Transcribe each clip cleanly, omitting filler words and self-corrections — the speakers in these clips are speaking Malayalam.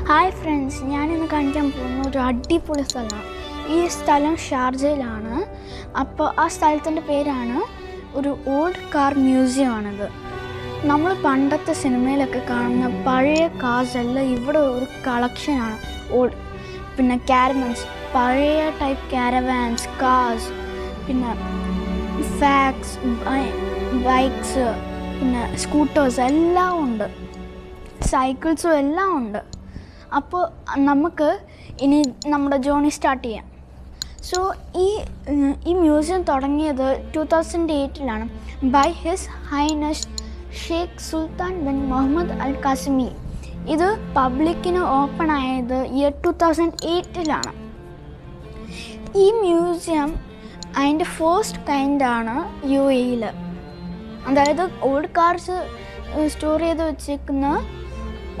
ഹായ് ഫ്രണ്ട്സ്, ഞാനിന്ന് കാണിക്കാൻ പോകുന്ന ഒരു അടിപൊളി സ്ഥലമാണ്. ഈ സ്ഥലം ഷാർജയിലാണ്. അപ്പോൾ ആ സ്ഥലത്തിൻ്റെ പേരാണ് ഒരു ഓൾഡ് കാർ മ്യൂസിയം ആണിത്. നമ്മൾ പണ്ടത്തെ സിനിമയിലൊക്കെ കാണുന്ന പഴയ കാർസ് എല്ലാം ഇവിടെ ഒരു കളക്ഷനാണ്. പിന്നെ കാരവൻസ്, പഴയ ടൈപ്പ് കാരവാൻസ്, കാർസ്, പിന്നെ ഫാക്സ്, ബൈക്സ്, പിന്നെ സ്കൂട്ടേഴ്സ് എല്ലാം ഉണ്ട്, സൈക്കിൾസും എല്ലാം ഉണ്ട്. അപ്പോൾ നമുക്ക് ഇനി നമ്മുടെ ജേർണി സ്റ്റാർട്ട് ചെയ്യാം. സോ ഈ മ്യൂസിയം തുടങ്ങിയത് 2008 by his highness Sheikh Sultan bin Muhammad Al Qasimi. ഇത് പബ്ലിക്കിന് ഓപ്പൺ ആയത് ഇയർ 2008. ഈ മ്യൂസിയം അതിൻ്റെ ഫസ്റ്റ് കൈൻഡാണ് UAE. അതായത് ഓൾഡ് കാർസ് സ്റ്റോർ ചെയ്ത് വെച്ചേക്കുന്ന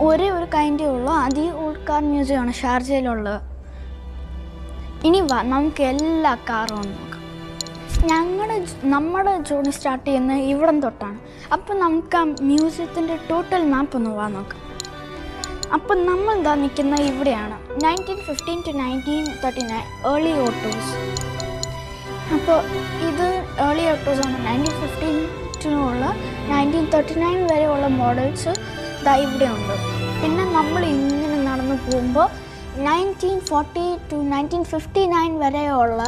ഒരേ ഒരു കൈൻഡേ ഉള്ളൂ. അത് ഈ ഓൾഡ് കാർ മ്യൂസിയമാണ് ഷാർജയിലുള്ളത്. ഇനി നമുക്ക് എല്ലാ കാറും നോക്കാം. നമ്മുടെ ജേർണി സ്റ്റാർട്ട് ചെയ്യുന്നത് ഇവിടം തൊട്ടാണ്. അപ്പം നമുക്ക് ആ മ്യൂസിയത്തിൻ്റെ ടോട്ടൽ മാപ്പ് ഒന്ന് നോക്കാം. അപ്പം നമ്മൾ എന്താ നിൽക്കുന്നത് ഇവിടെയാണ്. 1915 to 1939 ഏർലി ഓട്ടോസ്. അപ്പോൾ ഇത് ഏർലി ഓട്ടോസാണ്. 1915 1939 വരെയുള്ള മോഡൽസ് ഇവിടെ ഉണ്ട്. പിന്നെ നമ്മൾ ഇങ്ങനെ നടന്നു പോകുമ്പോൾ 1940 to 1959 വരെയുള്ള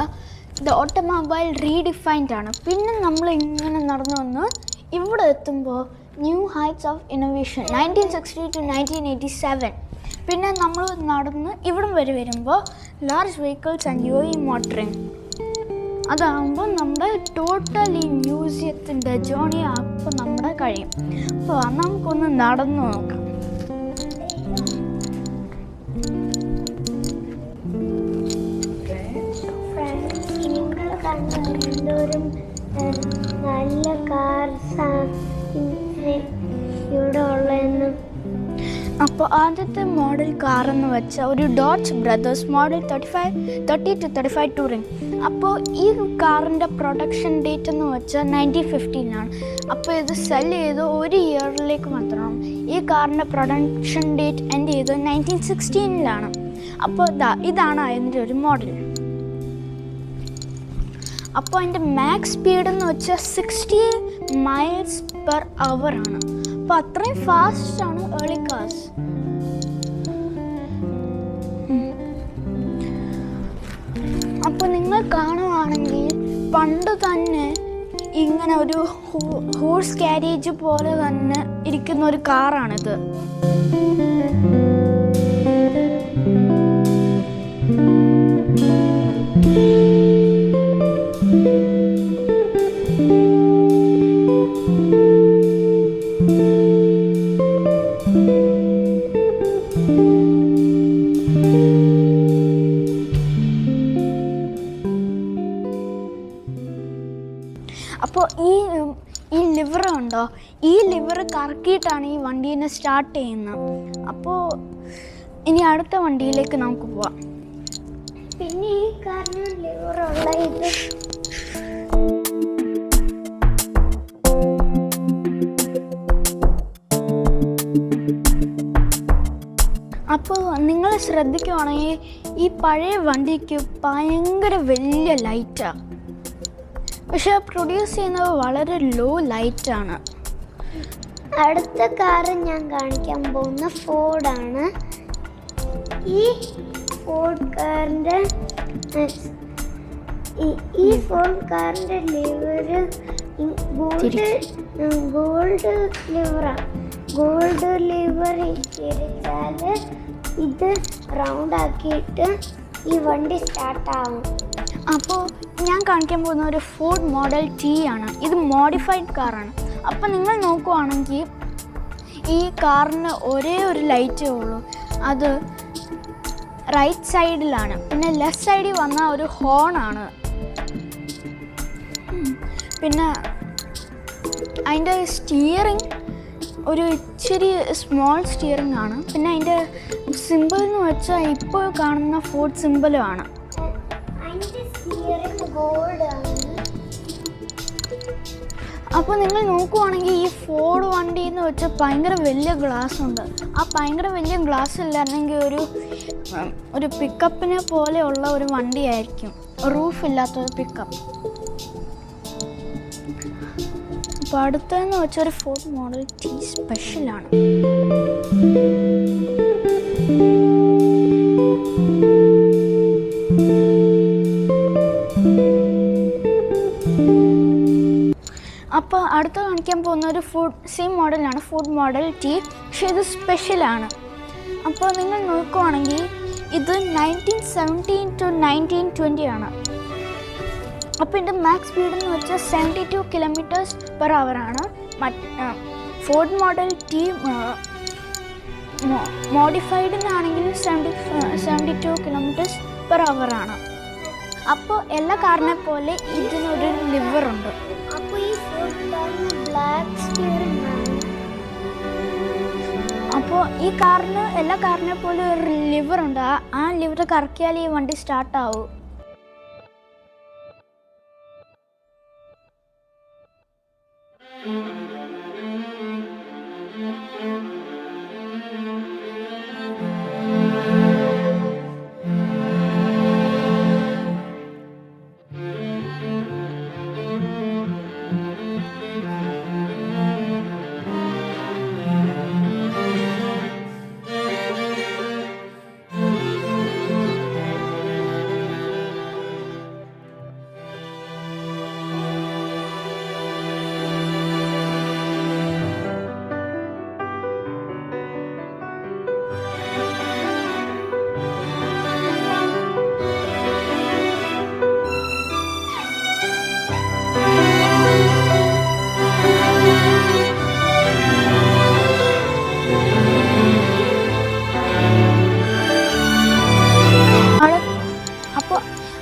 ദ ഓട്ടോമൊബൈൽ റീഡിഫൈൻഡ് ആണ്. പിന്നെ നമ്മൾ ഇങ്ങനെ നടന്നു വന്ന് ഇവിടെ എത്തുമ്പോൾ new heights of innovation 1960 to 1987. പിന്നെ നമ്മൾ നടന്ന് ഇവിടം വരെ വരുമ്പോൾ large vehicles and UAE motoring. അതാകുമ്പോൾ നമ്മുടെ ടോട്ടൽ ഈ മ്യൂസിയത്തിൻ്റെ ജേർണി അപ്പം നമ്മുടെ കഴിയും. അപ്പോൾ നമുക്കൊന്ന് നടന്നു നോക്കാം. നല്ല കാർസ് ഇവിടെ ഉള്ളതെന്ന്. അപ്പോൾ ആദ്യത്തെ മോഡൽ കാറെന്ന് വെച്ചാൽ ഒരു dodge brothers model 30 to 35 touring. അപ്പോൾ ഈ കാറിൻ്റെ പ്രൊഡക്ഷൻ ഡേറ്റ് എന്ന് വെച്ചാൽ 1915. അപ്പോൾ ഇത് സെൽ ചെയ്ത് ഒരു ഇയറിലേക്ക് മാത്രമാണ്. ഈ കാറിൻ്റെ പ്രൊഡക്ഷൻ ഡേറ്റ് എൻഡ് ചെയ്ത് 1916. അപ്പോൾ ഇതാണ് അതിൻ്റെ ഒരു മോഡൽ. അപ്പോൾ അതിൻ്റെ മാക്സ് സ്പീഡ് എന്ന് വെച്ചാൽ 60 miles per hour ആണ്. അപ്പോൾ അത്രയും ഫാസ്റ്റാണ് ഏർലി കാർസ്. അപ്പോൾ നിങ്ങൾ കാണുവാണെങ്കിൽ പണ്ട് തന്നെ ഇങ്ങനെ ഒരു ഹോഴ്സ് ക്യാരേജ് പോലെ തന്നെ ഇരിക്കുന്ന ഒരു കാറാണിത്. അപ്പോൾ ഈ ലിവർ ഉണ്ടോ, ഈ ലിവർ കറക്കിയിട്ടാണ് ഈ വണ്ടീനെ സ്റ്റാർട്ട് ചെയ്യുന്നത്. അപ്പോൾ ഇനി അടുത്ത വണ്ടിയിലേക്ക് നമുക്ക് പോവാം. പിന്നെ ഈ കാറിന് ലിവറുള്ള ഇത് അപ്പോൾ നിങ്ങൾ ശ്രദ്ധിക്കുവാണെങ്കിൽ ഈ പഴയ വണ്ടിക്ക് ഭയങ്കര വലിയ ലൈറ്റാണ്. പക്ഷെ പ്രൊഡ്യൂസ് ചെയ്യുന്നത് വളരെ ലോ ലൈറ്റാണ്. അടുത്ത കാറ് ഞാൻ കാണിക്കാൻ പോകുന്ന ഫോർഡാണ്. ഈ ഫോർഡ് കാറിൻ്റെ ലിവറ് ഗോൾഡ് ലിവറാണ്. ഗോൾഡ് ലിവർ തിരിച്ചാൽ ഇത് റൗണ്ട് ആക്കിയിട്ട് ഈ വണ്ടി സ്റ്റാർട്ടാവും. അപ്പോൾ ഞാൻ കാണിക്കാൻ പോകുന്ന ഒരു ഫോർഡ് മോഡൽ T ആണ്. ഇത് മോഡിഫൈഡ് കാറാണ്. അപ്പോൾ നിങ്ങൾ നോക്കുവാണെങ്കിൽ ഈ കാറിന് ഒരേ ഒരു ലൈറ്റേ ഉള്ളൂ. അത് റൈറ്റ് സൈഡിലാണ്. പിന്നെ ലെഫ്റ്റ് സൈഡിൽ വന്ന ഒരു ഹോണാണ്. പിന്നെ അതിൻ്റെ സ്റ്റിയറിങ് ഒരു ഇച്ചിരി സ്മോൾ സ്റ്റിയറിംഗ് ആണ്. പിന്നെ അതിൻ്റെ സിമ്പിൾ എന്ന് വെച്ചാൽ ഇപ്പോൾ കാണുന്ന ഫോർഡ് സിമ്പിളും ആണ്. അപ്പോൾ നിങ്ങൾ നോക്കുവാണെങ്കിൽ ഈ ഫോർഡ് വണ്ടി എന്ന് വെച്ചാൽ ഭയങ്കര വലിയ ഗ്ലാസ് ഉണ്ട്. ആ ഭയങ്കര വലിയ ഗ്ലാസ് ഇല്ലായിരുന്നെങ്കിൽ ഒരു പിക്കപ്പിനെ പോലെയുള്ള ഒരു വണ്ടിയായിരിക്കും, റൂഫ് ഇല്ലാത്തൊരു പിക്കപ്പ്. അപ്പോൾ അടുത്തതെന്ന് വെച്ചാൽ ഒരു ഫോർഡ് മോഡൽ ടി സ്പെഷ്യലാണ്. അപ്പോൾ അടുത്ത കാണിക്കാൻ പോകുന്ന ഒരു സെയിം മോഡലാണ്, ഫോർഡ് മോഡൽ ടി, പക്ഷേ ഇത് സ്പെഷ്യലാണ്. അപ്പോൾ നിങ്ങൾ നോക്കുവാണെങ്കിൽ ഇത് 1917 to 1920 ആണ്. അപ്പോൾ ഇതിൻ്റെ മാക്സ് സ്പീഡ് എന്ന് വെച്ചാൽ 72 km/h ആണ്. ഫോർഡ് മോഡൽ ടി മോഡിഫൈഡിനാണെങ്കിൽ 72 km/h ആണ്. അപ്പോൾ എല്ലാ കാറിനെ പോലെ ഇതിനൊരു ലിവറുണ്ട്. അപ്പോൾ ഈ ബ്ലാക്ക് സ്റ്റിയറിംഗ് ആണ്. അപ്പോൾ ഈ കാറിന് എല്ലാ കാറിനെ പോലെ ഒരു ലിവറുണ്ട്. ആ ലിവർ കറക്കിയാൽ ഈ വണ്ടി സ്റ്റാർട്ടാവും.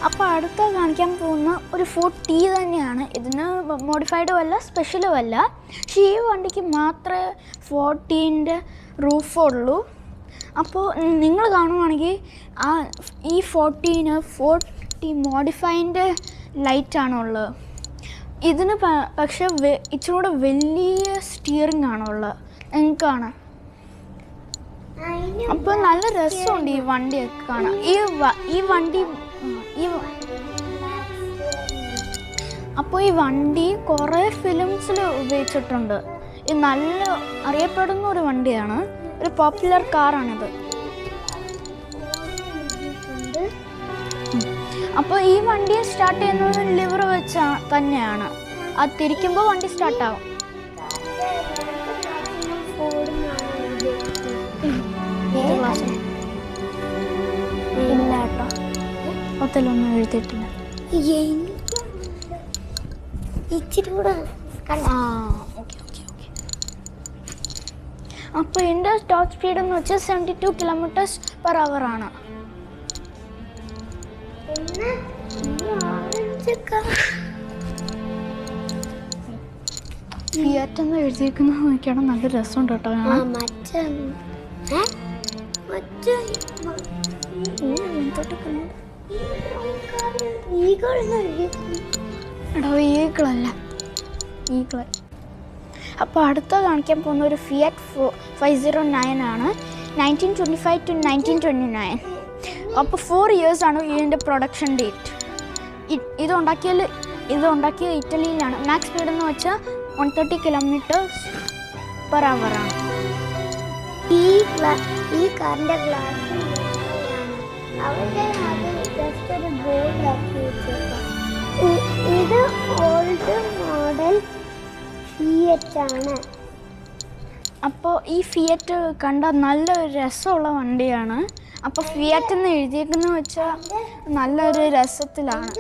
അപ്പോൾ അടുത്ത കാണിക്കാൻ പോകുന്ന ഒരു ഫോർഡ് ടി തന്നെയാണ്. ഇതിന് മോഡിഫൈഡും അല്ല സ്പെഷ്യലും അല്ല. പക്ഷേ ഈ വണ്ടിക്ക് മാത്രമേ ഫോർഡ് ടീൻ്റെ റൂഫുള്ളൂ. അപ്പോൾ നിങ്ങൾ കാണുവാണെങ്കിൽ ഈ ഫോർഡ് ടി മോഡിഫൈൻ്റെ ലൈറ്റാണുള്ളത്. ഇതിന് പക്ഷേ ഇച്ചിരി കൂടെ വലിയ സ്റ്റിയറിംഗ് ആണുള്ളത്, നിങ്ങൾക്ക് കാണാം. അപ്പോൾ നല്ല രസമുണ്ട് ഈ വണ്ടിയൊക്കെ കാണാൻ. അപ്പോൾ ഈ വണ്ടി കുറേ ഫിലിംസിൽ ഉപയോഗിച്ചിട്ടുണ്ട്. ഇത് നല്ല അറിയപ്പെടുന്ന ഒരു വണ്ടിയാണ്, ഒരു പോപ്പുലർ കാറാണിത്. അപ്പോൾ ഈ വണ്ടിയെ സ്റ്റാർട്ട് ചെയ്യുന്നത് ലിവർ വെച്ച് തന്നെയാണ്. അത് തിരിക്കുമ്പോൾ വണ്ടി സ്റ്റാർട്ടാവും. ഇല്ല കേട്ടോ, ഒത്തിലൊന്നും എഴുതിയിട്ടില്ല. ഇച്ചിരി കൂടെ അപ്പോൾ എൻ്റെ ടോപ്പ് സ്പീഡ് എന്ന് വെച്ചാൽ 72 km/h ആണ്. ഫിയറ്റ് എന്ന് എഴുതിയിരിക്കുന്നത് നോക്കിയാണ്, നല്ല രസമുണ്ട് കേട്ടോ. എടോ ഈഗിളല്ല, ഈഗിൾ. അപ്പോൾ അടുത്ത കാണിക്കാൻ പോകുന്ന ഒരു ഫിയറ്റ് 509 ആണ്, 1925 to 1929. അപ്പോൾ 4 years ആണ് ഇതിൻ്റെ പ്രൊഡക്ഷൻ ഡേറ്റ്. ഇത് ഉണ്ടാക്കിയ ഇറ്റലിയിലാണ്. മാക്സ് സ്പീഡ് എന്ന് വെച്ചാൽ 130 km/h ആണ്. ഈ കാറിൻ്റെ ഗ്ലാസ് അവരുടെ അത് ജസ്റ്റ് ഒരു ബോർഡ് ആക്കി വെച്ചേക്കാം. ഇത് ഓൾഡ് മോഡൽ ഫിയറ്റ് ആണ്. അപ്പോൾ ഈ ഫിയറ്റ് കണ്ടാൽ നല്ലൊരു രസമുള്ള വണ്ടിയാണ്. അപ്പോൾ ഫിയറ്റ് എന്ന് എഴുതിയേക്കുന്നത് വെച്ചാൽ നല്ലൊരു രസത്തിലാണ്.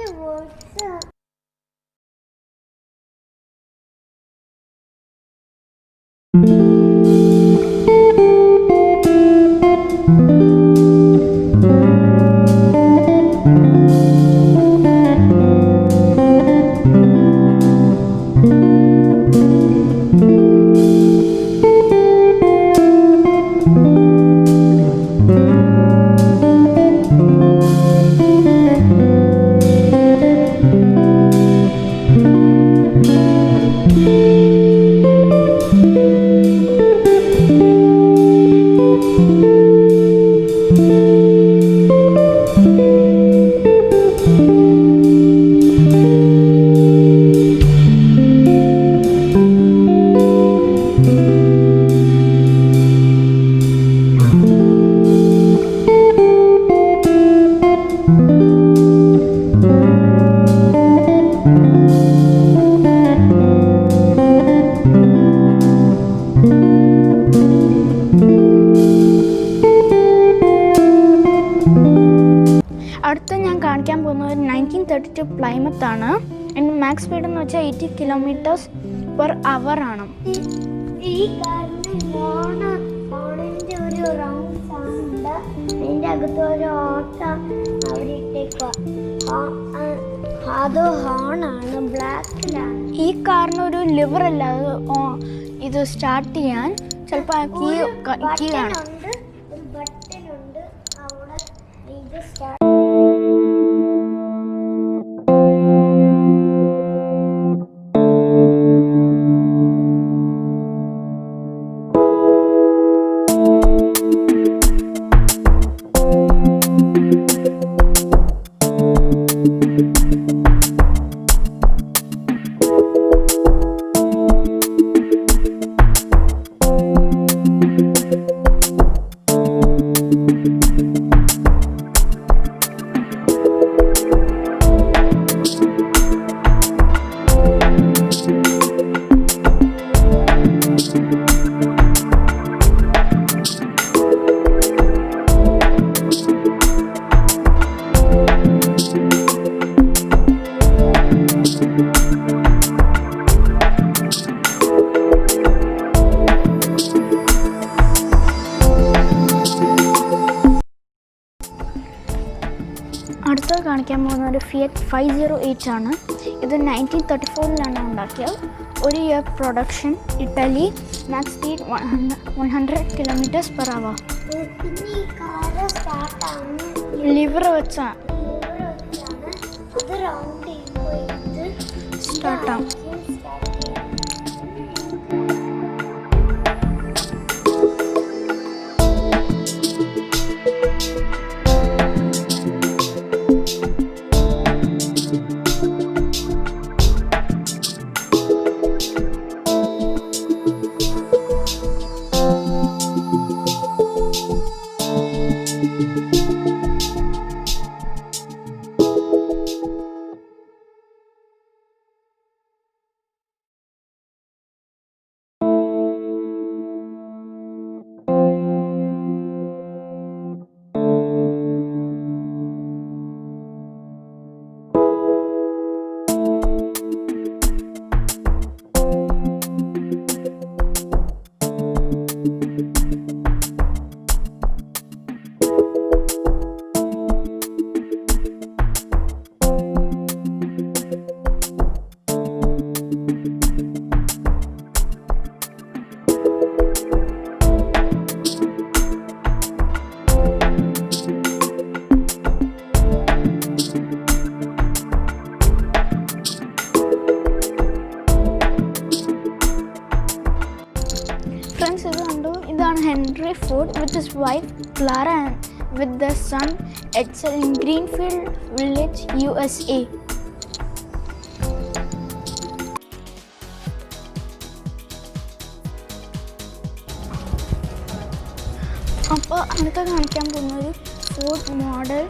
കാണിക്കാൻ പോകുന്നത് 1932 പ്ലൈമത്ത് ആണ്. അതിൻ്റെ മാക്സ് സ്പീഡ് എന്ന് വെച്ചാൽ 80 km/h ആണ്. ഈ കാറിന് ഹോണിൻ്റെ ഒരു റൗണ്ട് സൗണ്ട്, അതിൻ്റെ അകത്ത് ഒരു ഓട്ട അവരിട്ടേക്കുക. അത് ഹോണാണ്, ബ്ലാക്കിലാണ്. ഈ കാറിന് ഒരു ലിവർ അല്ല, ഇത് സ്റ്റാർട്ട് ചെയ്യാൻ ചിലപ്പോൾ കീ കാണും. ഒരു ബട്ടൺ ഉണ്ട് അവിടെ. ഇത് സ്റ്റാർട്ട് അടുത്തത് കാണിക്കാൻ പോകുന്ന ഒരു ഫിയറ്റ് 508 ആണ്. ഇത് 1934 ഉണ്ടാക്കിയത്. ഒരു year production, Italy, max speed 100 km/h. പിന്നെ ഈ കാറ് സ്റ്റാർട്ടാണ് ലിവർ വെച്ചാണ് അത് റൗണ്ട് ചെയ്യുമ്പോൾ സ്റ്റാർട്ടാവും. ഫ്രണ്ട്സ്, ഇത് കണ്ടു. ഇതാണ് Henry Ford with his wife Clara with the son Edsel in Greenfield village, USA. അപ്പോൾ അടുത്ത കാണിക്കാൻ പോകുന്നത് Ford model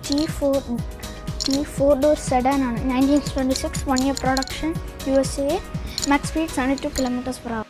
T4 door sedan ആണ്. 1926 1 year production, USA. Max speed 72 km/h.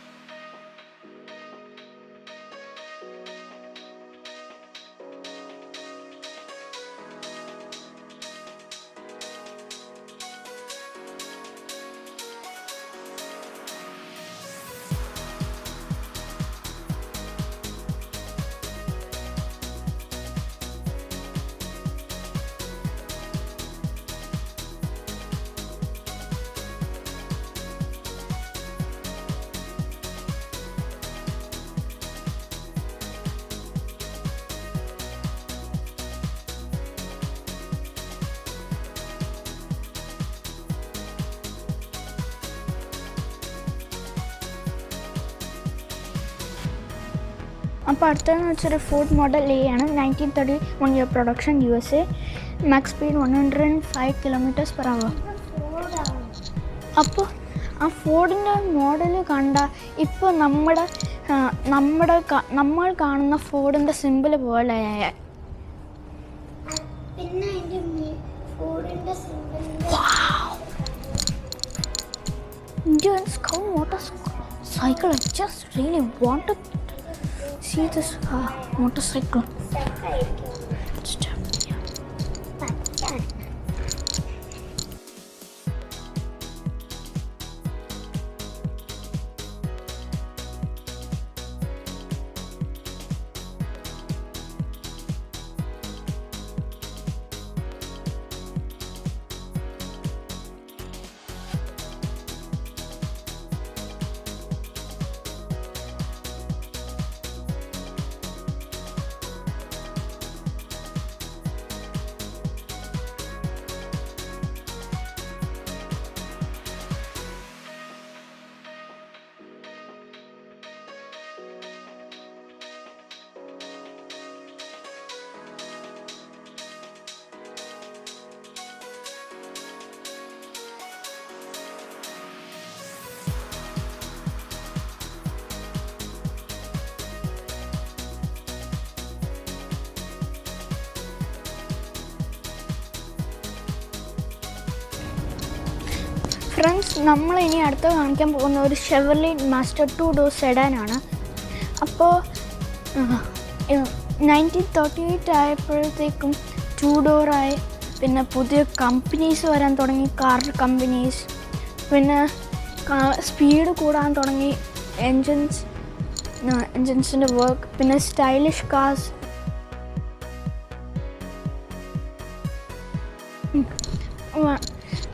അപ്പോൾ അടുത്തതെന്ന് വെച്ചൊരു ഫോർഡ് മോഡൽ A ആണ്. 1930 1 year production, USA. Max speed 105 km/h. അപ്പോൾ ആ ഫോർഡിൻ്റെ മോഡൽ കണ്ട ഇപ്പോൾ നമ്മൾ കാണുന്ന ഫോർഡിൻ്റെ സിമ്പിൾ പോലെ. പിന്നെ ഫോർഡിൻ്റെ simple Indian Scout motorcycle. I just really want to see this motorcycle. Friends, നമ്മൾ ഇനി അടുത്ത് കാണിക്കാൻ പോകുന്ന ഒരു ഷെവർലെ മാസ്റ്റർ 2 ഡോർ സെഡാനാണ്. അപ്പോൾ 1938 ആയപ്പോഴത്തേക്കും 2 ഡോറായി. പിന്നെ പുതിയ കമ്പനീസ് വരാൻ തുടങ്ങി, കാർ കമ്പനീസ്. പിന്നെ സ്പീഡ് കൂടാൻ തുടങ്ങി എൻജിൻസിൻ്റെ വർക്ക്. പിന്നെ സ്റ്റൈലിഷ് കാർസ്.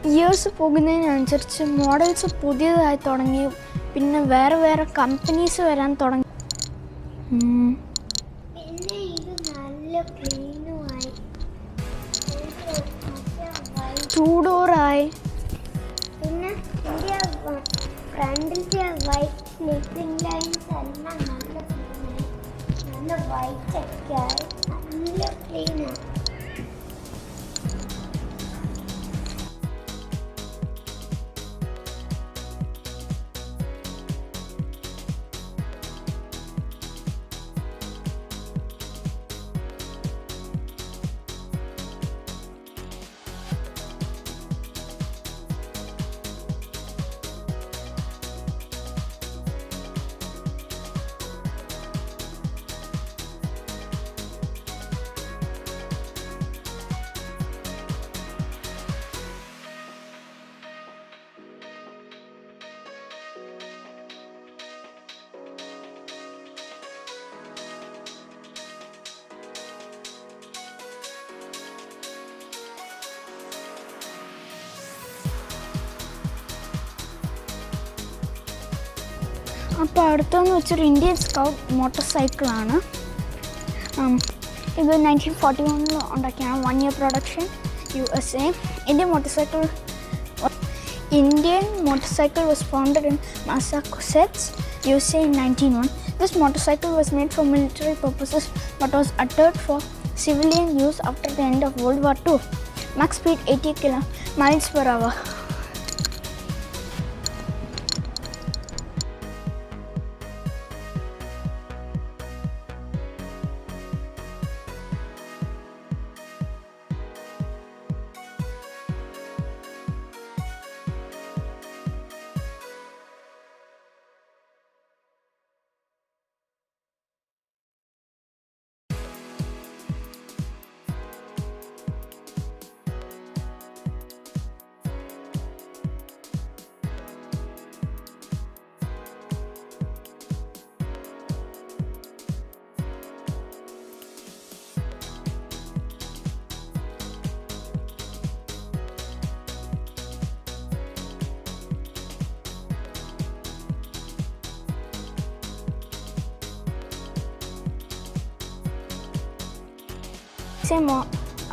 ഇയേഴ്സ് പോകുന്നതിനനുസരിച്ച് മോഡൽസ് പുതിയതായി തുടങ്ങി. പിന്നെ വേറെ കമ്പനീസ് വരാൻ തുടങ്ങി. പിന്നെ ഇത് നല്ല ക്ലീനുമായി 2 ഡോറായി. പിന്നെ ഇതിൻ്റെ ഫ്രണ്ടിൻ്റെ വൈറ്റ് സ്ലിപ്പിംഗ് ലൈൻസ് എല്ലാം നല്ല ക്ലീനായി, നല്ല വൈറ്റ് ഒക്കെ ആയി, നല്ല ക്ലീനാണ്. അപ്പോൾ അടുത്തെന്ന് വെച്ചൊരു ഇന്ത്യൻ സ്കൗട്ട് മോട്ടോർ സൈക്കിളാണ്. ഇത് 1941 ഉണ്ടാക്കിയാണ്. 1 year production, USA. Indian motorcycle was founded in Massachusetts, USA in 1901. This motorcycle was made for military purposes but was uttered for civilian use after the end of World War II. Max speed 80 miles per hour.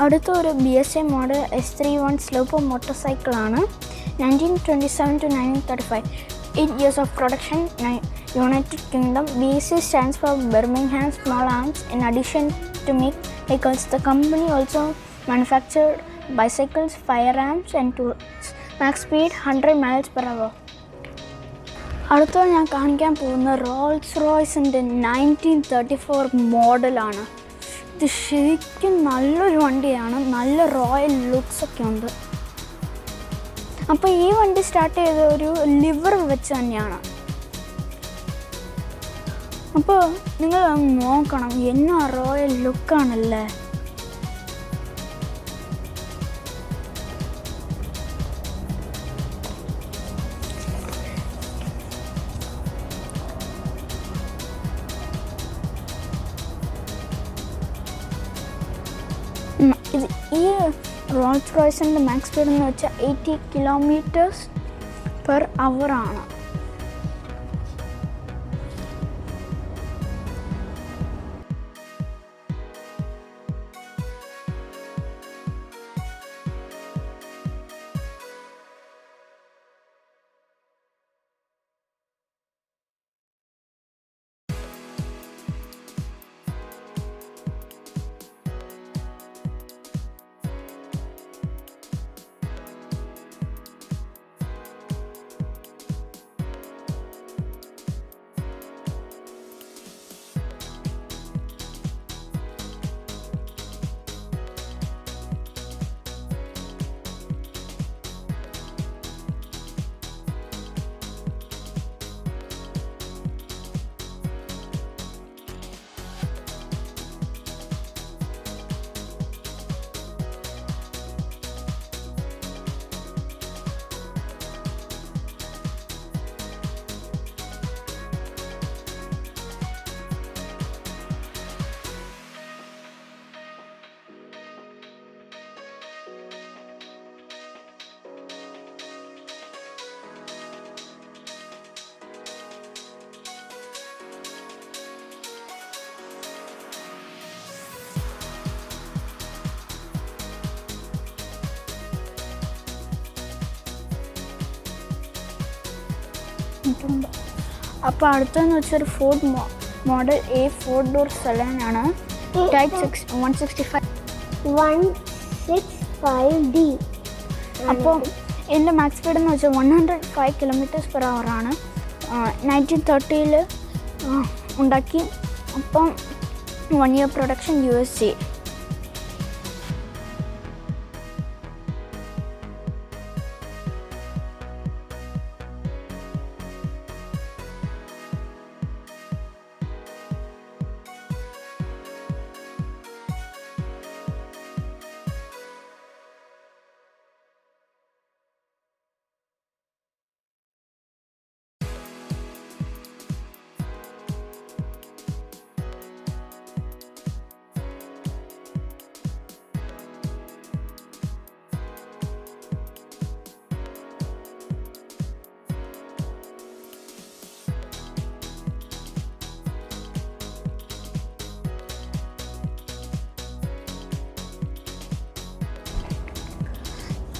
അടുത്തൊരു BSA മോഡൽ S31 സ്ലോപ്പർ മോട്ടോർ സൈക്കിളാണ്. 1927 to 1935. 8 years of production, United Kingdom. BSA stands for Birmingham Small Arms. In addition to make vehicles, the company also manufactured bicycles, firearms and tools. Max speed 100 miles per hour. അടുത്തത് ഞാൻ കാണിക്കാൻ പോകുന്ന റോൾസ് റോയ്സിൻ്റെ 1934 മോഡലാണ്. ഇത് ശരിക്കും നല്ലൊരു വണ്ടിയാണ്, നല്ല റോയൽ ലുക്സൊക്കെ ഉണ്ട്. അപ്പോൾ ഈ വണ്ടി സ്റ്റാർട്ട് ചെയ്ത ഒരു ലിവർ വെച്ച് തന്നെയാണ്. അപ്പോൾ നിങ്ങൾ നോക്കണം, എന്നാ റോയൽ ലുക്കാണല്ലേ. ഈ റോൾസ് റോയ്സിൻ്റെ മാക്സ് സ്പീഡ് എന്ന് വെച്ചാൽ 80 km/h ആണ്. ഇട്ടുണ്ട്. അപ്പോൾ അടുത്തെന്ന് വെച്ചൊരു ഫോർഡ് മോഡൽ എ 4-door സെഡാനാണ്. ടൈപ്പ് 165. 165D. അപ്പോൾ എൻ്റെ മാക്സ് സ്പീഡ് എന്ന് വെച്ചാൽ 105 km/h ആണ്. 1930 ഉണ്ടാക്കി. അപ്പം 1 year പ്രൊഡക്ഷൻ USA.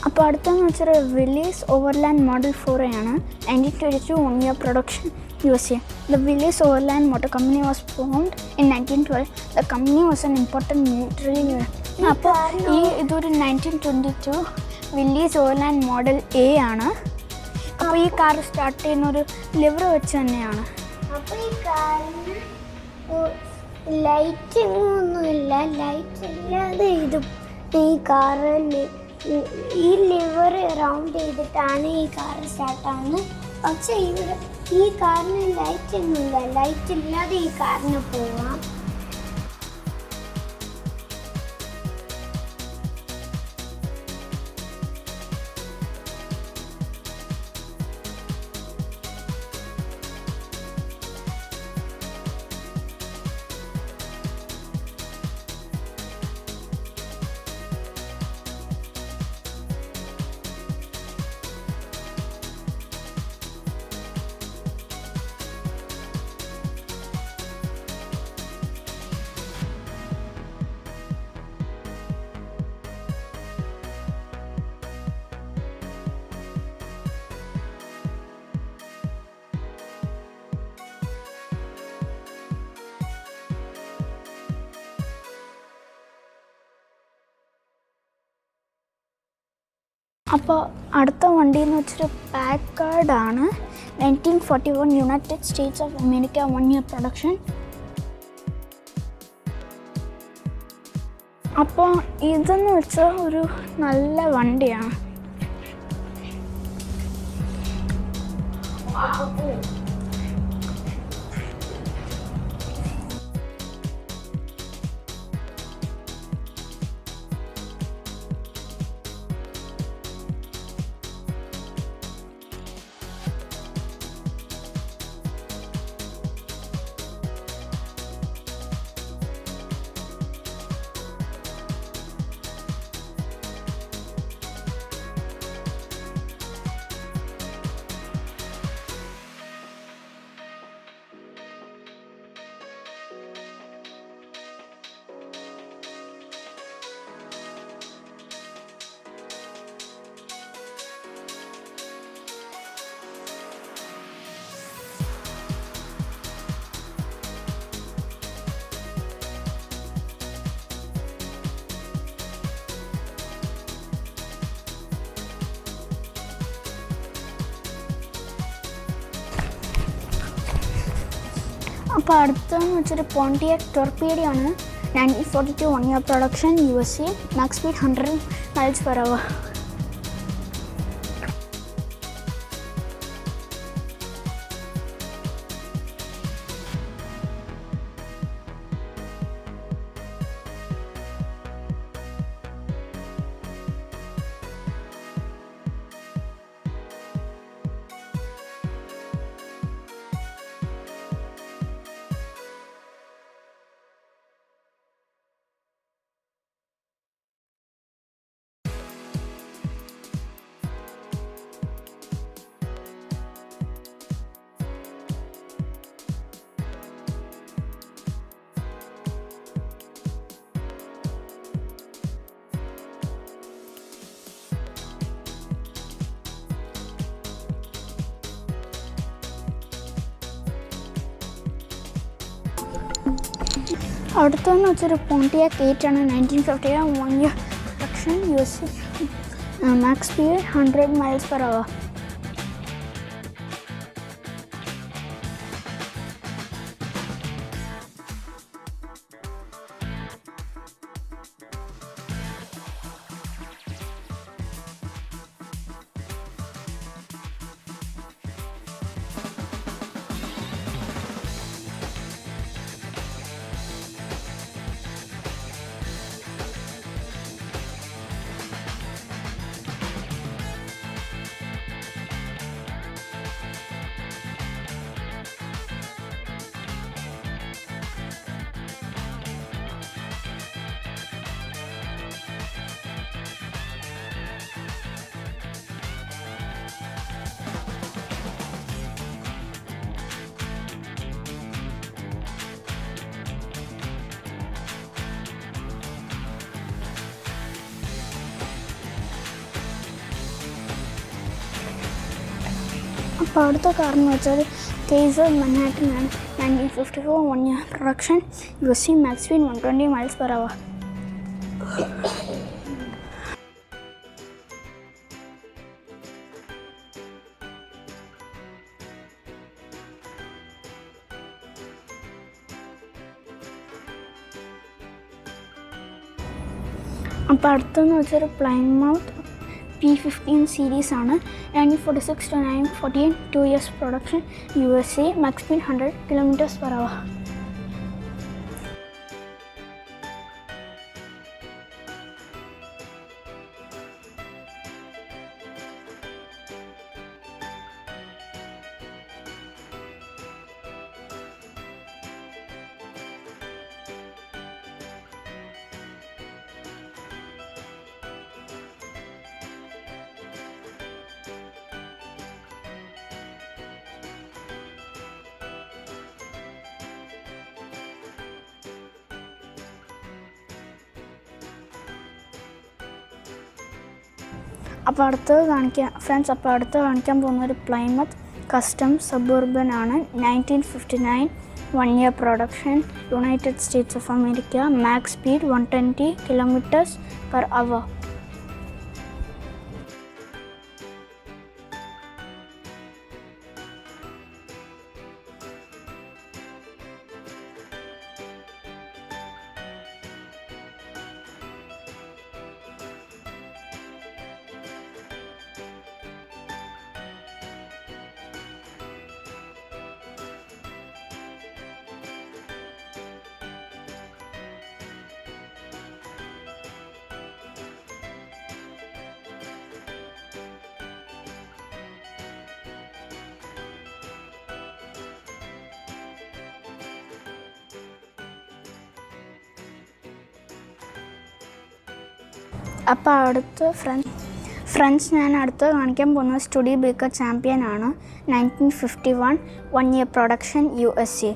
അപ്പോൾ അടുത്തെന്ന് വെച്ചാൽ വില്ലീസ് ഓവർലാൻഡ് മോഡൽ 4 ആണ്. 1922 1 year production USA. The Willys Overland Motor Company was formed in 1912. The company was an important military unit. അപ്പോൾ ഇതൊരു 1922 വില്ലീസ് ഓവർലാൻഡ് മോഡൽ A ആണ്. അപ്പോൾ ഈ കാർ സ്റ്റാർട്ട് ചെയ്യുന്ന ഒരു ലിവർ വെച്ച് തന്നെയാണ്. അപ്പോൾ ഈ കാറിന് ലൈറ്റിങ്ങൊന്നുമില്ല. ലൈറ്റ് ഇല്ലാതെ ഈ കാറിൽ ഈ ലിവർ റൗണ്ട് ചെയ്തിട്ടാണ് ഈ കാർ സ്റ്റാർട്ടാവുന്നത്. പക്ഷേ ഈ കാറിന് ലൈറ്റ് ഒന്നുമില്ല. ലൈറ്റ് ഇല്ലാതെ ഈ കാറിന് പോവാം. അപ്പോൾ അടുത്ത വണ്ടി എന്ന് വെച്ചൊരു പാക്കാർഡാണ്. 1941 United States of America 1 year production. അപ്പോൾ ഇതെന്ന് വെച്ചാൽ ഒരു നല്ല വണ്ടിയാണ്. അപ്പോൾ അടുത്തെന്ന് വെച്ചൊരു പോണ്ടിയാക് ടോർപീഡോയാണ്. 1942 1 year production USA. Max speed 100 miles/hour. അടുത്തെന്ന് വെച്ചൊരു പോണ്ടിയാക്ക് 8 ആണ്. 1951 1 year production, USA, max speed 100 miles per hour. അപ്പോൾ അടുത്ത കാറെന്ന് വെച്ചാൽ കേസർ മൻഹാട്ടൻ ആണ്. 1954 1 year production, USA, max speed 120 miles per hour. അപ്പോൾ അടുത്തെന്ന് വെച്ചൊരു പ്ലൈമൗത്ത് P15 സീരീസ് ആണ്. 1946 to 1914 2 years production, USA, max speed 100 kilometers per hour. അപ്പോൾ അടുത്തത് കാണിക്കാൻ പോകുന്ന ഒരു പ്ലൈമത്ത് കസ്റ്റം സബർബൻ ആണ്. 1959 1 year production, United States of America, max speed 120 kilometers per hour. അപ്പോൾ അടുത്ത ഫ്രണ്ട്സ് ഞാൻ അടുത്ത് കാണിക്കാൻ പോകുന്നത് സ്റ്റുഡിയോ ബേക്കർ ചാമ്പ്യൻ ആണ്. 1951 1 year production, USA.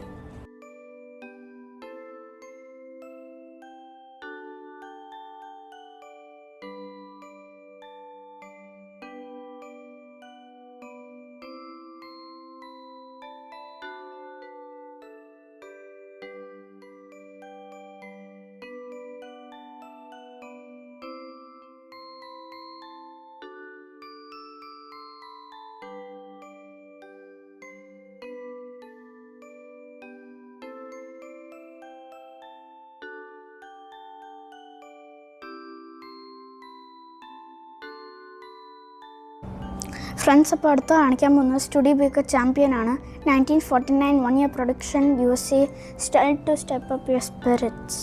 ഫ്രണ്ട്സ് അപ്പോൾ അടുത്ത് കാണിക്കാൻ പോകുന്നത് സ്റ്റുഡിയോ ബേക്കർ ചാമ്പ്യൻ ആണ്. 1949 1 year production, USA, style to step up your spirits.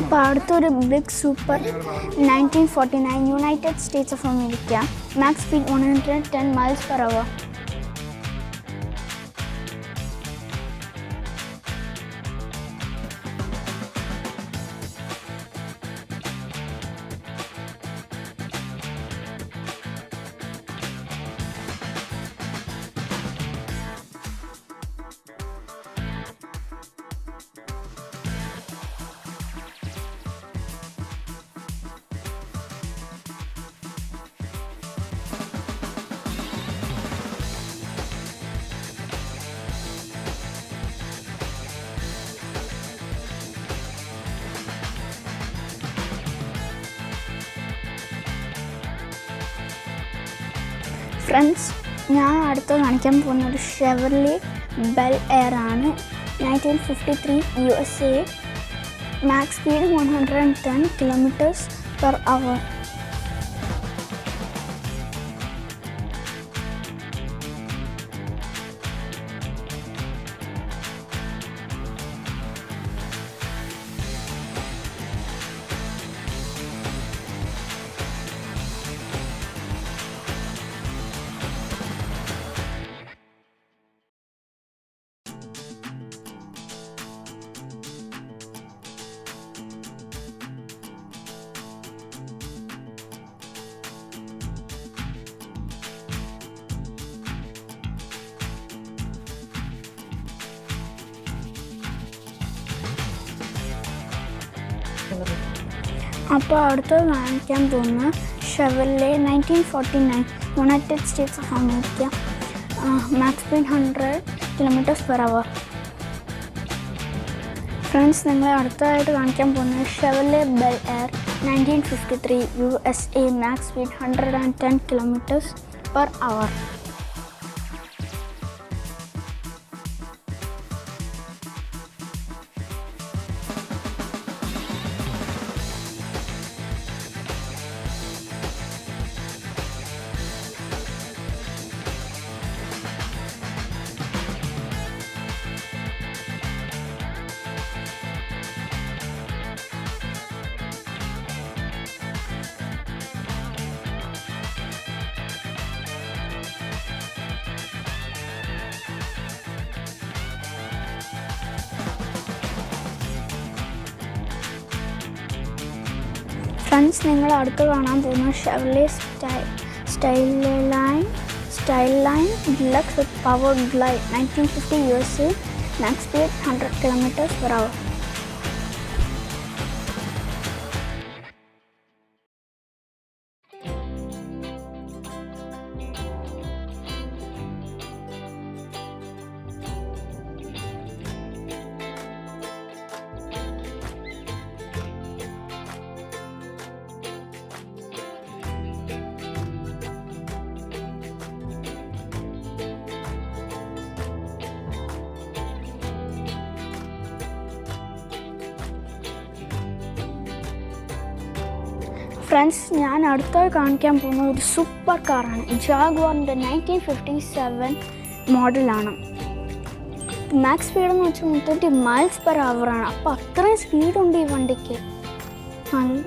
അപ്പോൾ അടുത്തൊരു big super 1949 United States of America, max speed 110 miles per hour. Friends, ഞാൻ അടുത്ത് കാണിക്കാൻ പോകുന്ന ഒരു ഷെവർലെ ബെൽ എയർ ആണ്. 1953 USA, max speed 110 kilometres per hour. അപ്പോൾ അടുത്ത് കാണിക്കാൻ പോകുന്ന Chevrolet 1949 United States of America, max speed 100 kilometres per hour. Friends, നിങ്ങളെ അടുത്തതായിട്ട് കാണിക്കാൻ പോകുന്നത് Chevrolet Bel Air 1953 USA, max speed 110 kilometres per hour. Friends, നിങ്ങൾ അടുത്ത് കാണാൻ പോകുന്ന Chevrolet Styleline Deluxe with power glide 1950 USA, max speed 100 kilometres per hour. Friends, ഞാൻ അടുത്തായി കാണിക്കാൻ പോകുന്ന ഒരു സൂപ്പർ കാറാണ്. ജാഗ്വാറിൻ്റെ 1957 മോഡലാണ്. മാക്സ് സ്പീഡ് എന്ന് വെച്ചാൽ 130 മൈൽസ് പെർ അവറാണ്. അപ്പോൾ അത്രയും സ്പീഡുണ്ട് ഈ വണ്ടിക്ക്. നല്ല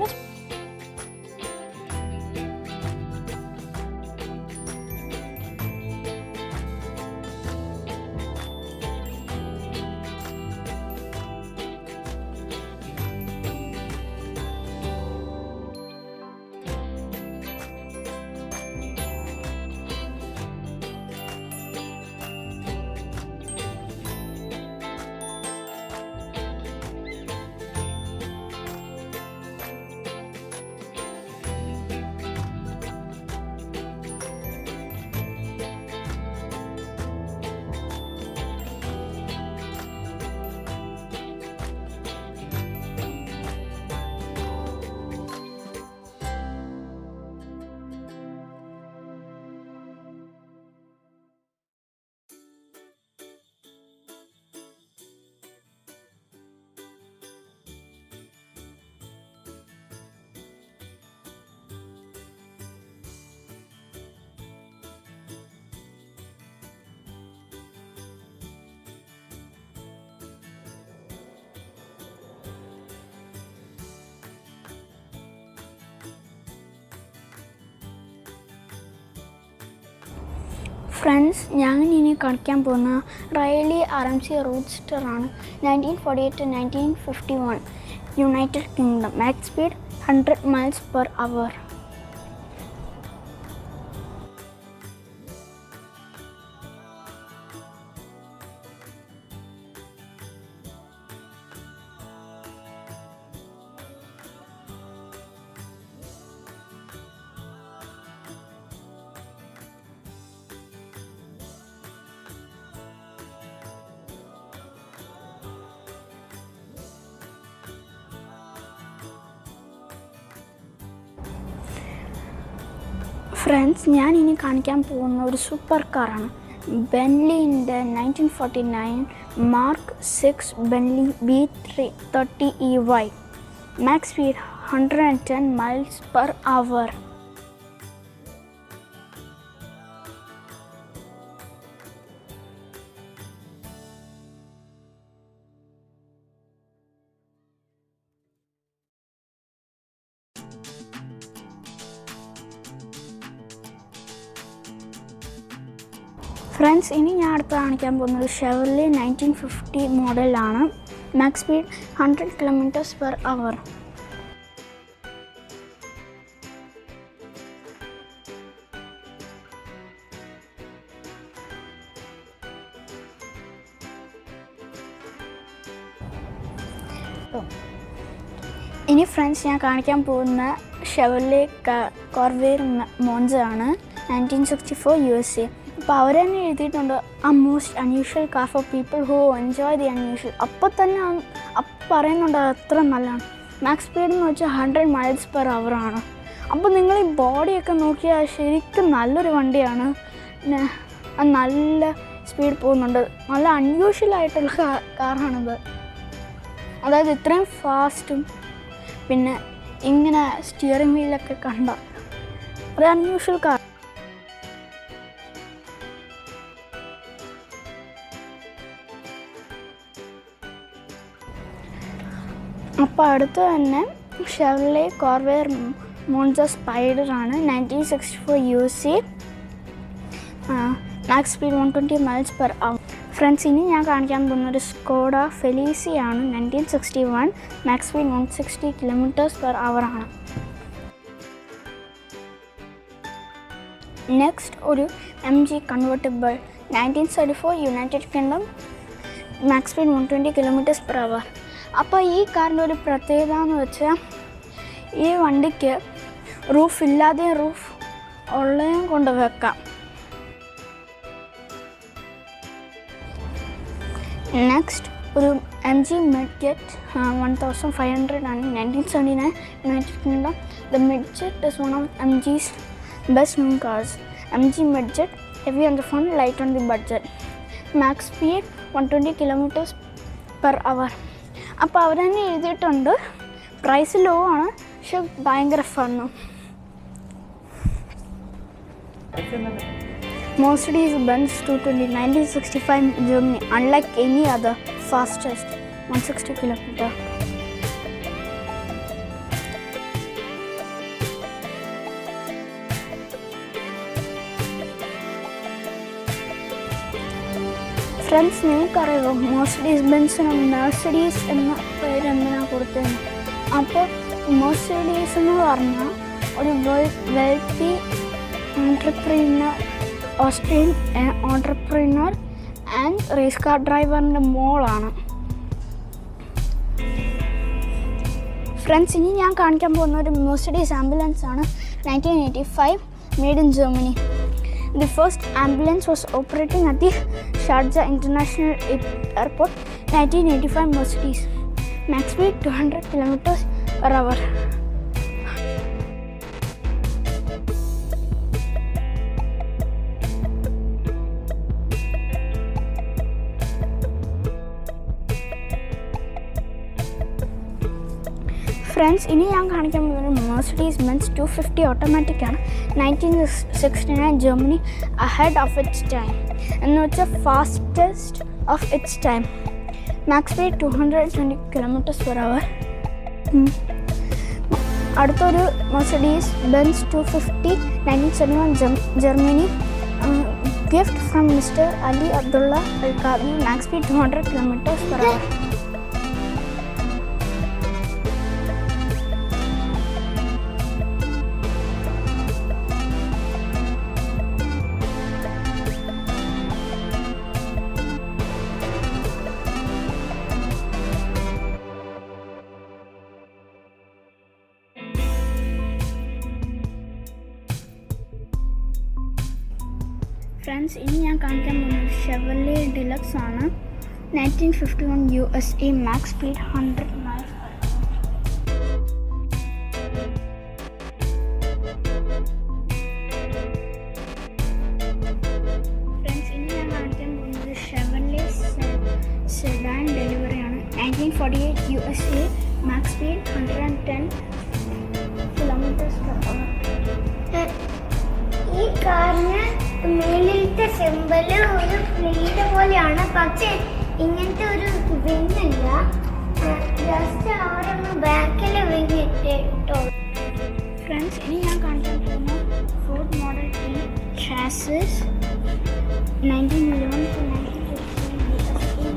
ഫ്രണ്ട്സ്, ഞാൻ ഇനി കാണിക്കാൻ പോകുന്ന റൈലി RMC റൂഡ്സ്റ്ററാണ്. 1948 to 1951 United kingdom. Max speed 100 miles/hour. Friends, ഞാൻ ഇനി കാണിക്കാൻ പോകുന്ന ഒരു സൂപ്പർ കാറാണ്. ബെൻലിൻ്റെ 1949 Mark 6 Bentley B330EY. Max speed 110 miles/hour. Friends, ഇനി ഞാൻ അടുത്ത് കാണിക്കാൻ പോകുന്നത് ഷെവർലെ 1950 മോഡലാണ്. Max speed 100 kilometers/hour. ഇനി ഫ്രണ്ട്സ്, ഞാൻ കാണിക്കാൻ പോകുന്ന ഷെവർലെ കോർവെയർ മോൺസ ആണ്. 1964 USA. അപ്പോൾ അവർ തന്നെ എഴുതിയിട്ടുണ്ട് a most unusual car for people who enjoy the unusual. അപ്പോൾ തന്നെ പറയുന്നുണ്ട് അത് അത്ര നല്ലതാണ്. മാക്സ് സ്പീഡ് എന്ന് വെച്ചാൽ 100 miles/hour ആണ്. അപ്പോൾ നിങ്ങൾ ഈ ബോഡിയൊക്കെ നോക്കിയാൽ ശരിക്കും നല്ലൊരു വണ്ടിയാണ്. നല്ല സ്പീഡ് പോകുന്നുണ്ട്. നല്ല അൺയൂഷ്വലായിട്ടുള്ള കാറാണിത്. അതായത് ഇത്രയും ഫാസ്റ്റും പിന്നെ ഇങ്ങനെ സ്റ്റിയറിംഗ് വീലൊക്കെ കണ്ട ഒരു അൺയൂഷ്വൽ കാർ. അപ്പോൾ അടുത്ത് തന്നെ ഷെവർലെ കോർവെയർ മോൺസ സ്പൈഡറാണ്. 1964 USA. Max speed 120 miles/hour. Friends, ഇനി ഞാൻ കാണിക്കാൻ പോകുന്ന ഒരു സ്കോഡ ഫെലീസിയാണ്. 1961 മാക്സ് സ്പീഡ് 160 kilometers/hour ആണ്. നെക്സ്റ്റ് ഒരു MG convertible. 1974 United kingdom. Max speed 120 kilometers/hour. അപ്പോൾ ഈ കാറിൻ്റെ ഒരു പ്രത്യേകത എന്ന് വെച്ചാൽ ഈ വണ്ടിക്ക് റൂഫ് ഇല്ലാതെയും റൂഫ് ഉള്ളതും കൊണ്ട് വെക്കാം. നെക്സ്റ്റ് ഒരു MG Midget 1500 ആണ്. 1979 United kingdom. The Midget is one of MG's best known cars. MG Midget, heavy on the front, light on the budget. Max speed 120 kilometers/hour. അപ്പോൾ അവർ തന്നെ എഴുതിയിട്ടുണ്ട് പ്രൈസ് ലോ ആണ്, പക്ഷെ ഭയങ്കര ഫണ്ണും. Mercedes-Benz 220 1965 Germany. Unlike any other, fastest 160 km. Friends, നിങ്ങൾക്കറിയാമോ Mercedes-Benzന് മെഴ്സിഡീസ് എന്ന പേര് എന്തിനാണ് കൊടുത്തതെന്ന്? അപ്പോൾ Mercedes എന്ന് പറഞ്ഞാൽ ഒരു wealthy entrepreneur, Austrian entrepreneur and race car ഡ്രൈവറിൻ്റെ മോളാണ്. ഫ്രണ്ട്സ്, ഇനി ഞാൻ കാണിക്കാൻ പോകുന്ന ഒരു Mercedes ആംബുലൻസ് ആണ്. 1985 made in Germany. The first ambulance was operating at the Sharjah International Airport. 1985 Mercedes. Max speed 200 kilometers/hour. Friends, ഇനി ഞാൻ കാണിക്കാൻ പോകുന്നത് Mercedes-Benz 250 ഓട്ടോമാറ്റിക് ആണ്. 1969 Germany. Ahead of its time എന്ന് വെച്ചാൽ fastest of its time. Max speed 220 kilometers/hour. അടുത്തൊരു Mercedes-Benz 250 1971 Germany. gift from Mr. Ali Abdullah Al-Kabi, max speed 200 kilometers per hour. Friends, ഇനി ഞാൻ കാണിക്കാൻ പോകുന്നത് ഷെവർലെ ഡിലക്സ് ആണ്. 1951 USA, max speed 100 miles per hour. Friends, ഇനി ഞാൻ കാണിക്കാൻ പോകുന്നത് ഷെവർലെ സെഡാൻ ഡെലിവറി ആണ്. 1948 USA, max speed 110 kilometers per hour. ഈ കാറിന് മേലിലത്തെ സിമ്പല് ഒരു പ്ലേറ്റ് പോലെയാണ്, പക്ഷെ ഇങ്ങനത്തെ ഒരു വിങ്ങില്ല. ജസ്റ്റ് അവരൊന്ന് ബാക്കിൽ വിങ് ഇട്ടോ. ഫ്രണ്ട്സ്, ഇനി ഞാൻ കാണിക്കാൻ പോകുന്ന Ford model T chassis 1911 to 1915 USA.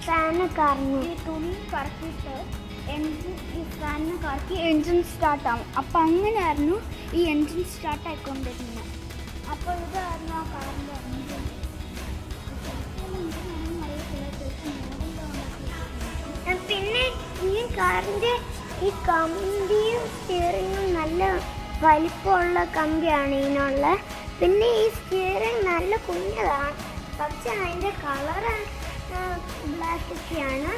Fan കറങ്ങും. ഈ തുണി കറക്കിയിട്ട് ഈ ഫാനിന് കറക്കി എൻജിൻ സ്റ്റാർട്ടാകും. അപ്പം അങ്ങനെയായിരുന്നു ഈ എൻജിൻ സ്റ്റാർട്ട് ആയിക്കൊണ്ടിരുന്നത്. അപ്പോൾ ഇതായിരുന്നു ആ കാറിൻ്റെ എൻജിൻ. പിന്നെ ഈ കാറിൻ്റെ ഈ കമ്പിയും സ്റ്റിയറിങ്ങും നല്ല വലിപ്പമുള്ള കമ്പിയാണ് ഇതിനുള്ള. പിന്നെ ഈ സ്റ്റിയറിങ് നല്ല കുഞ്ഞതാണ്, പക്ഷെ അതിൻ്റെ കളറ് ബ്ലാക്കൊക്കെയാണ്.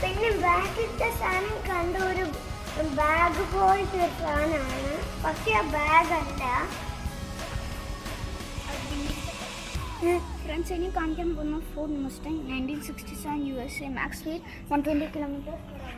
പിന്നെ ബാക്കിലത്തെ സാധനം കണ്ട ഒരു ബാഗ് പോലത്തെ ഒരു സാധനമാണ്, പക്ഷെ ആ ബാഗല്ല. ഫ്രണ്ട്സ്, ഇനി കാണിക്കാൻ പോകുന്ന Ford Mustang 1967 USA, max speed 120 kilometers per hour.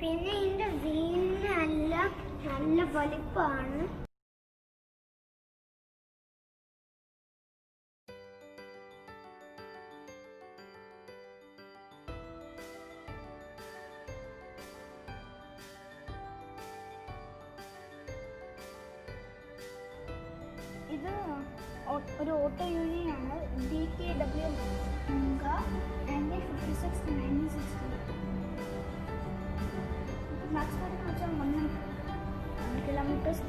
പിന്നെ ഇതിൻ്റെ വീടിനെല്ലാം നല്ല വലിപ്പമാണ്. ഇത് ഒരു ഓട്ടോ യൂണിയനാണ്, DKW മുങ്ക 1956-1960. മാക്സിമം വെച്ചാൽ 100 km/h.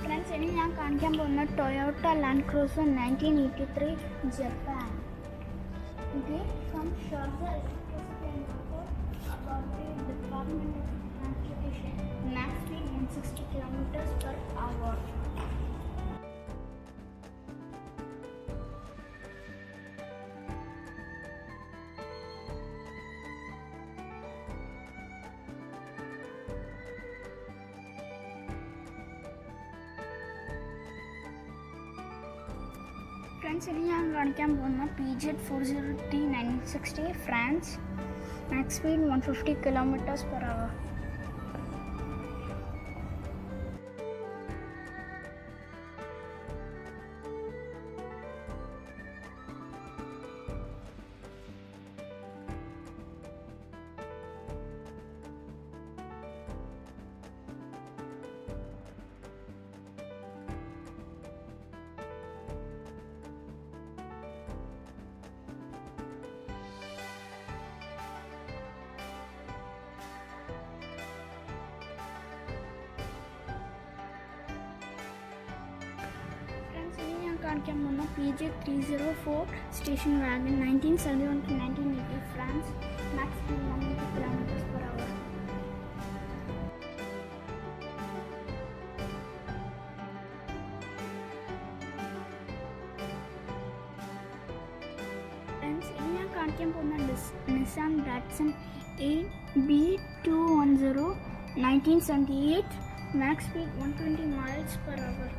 ഫ്രണ്ട്സ്, ഇനി ഞാൻ കാണിക്കാൻ പോകുന്ന Toyota land cruiser 1983 Japan. Okay, from Sharjah Electricity and Water about the Department of Transportation. Max speed 160 km/h. Friends, ഇനി ഞാൻ കാണിക്കാൻ പോകുന്ന PZ 403 1960 France. Max speed 150 km/h. കാണിക്കാൻ പോകുന്ന PJ 304 station wagon 1971-1980 France. Max speed 180 km/h. Friends, ഇനി ഞാൻ കാണിക്കാൻ പോകുന്ന Nissan Datsun AB210 1978. Max speed 120 mph.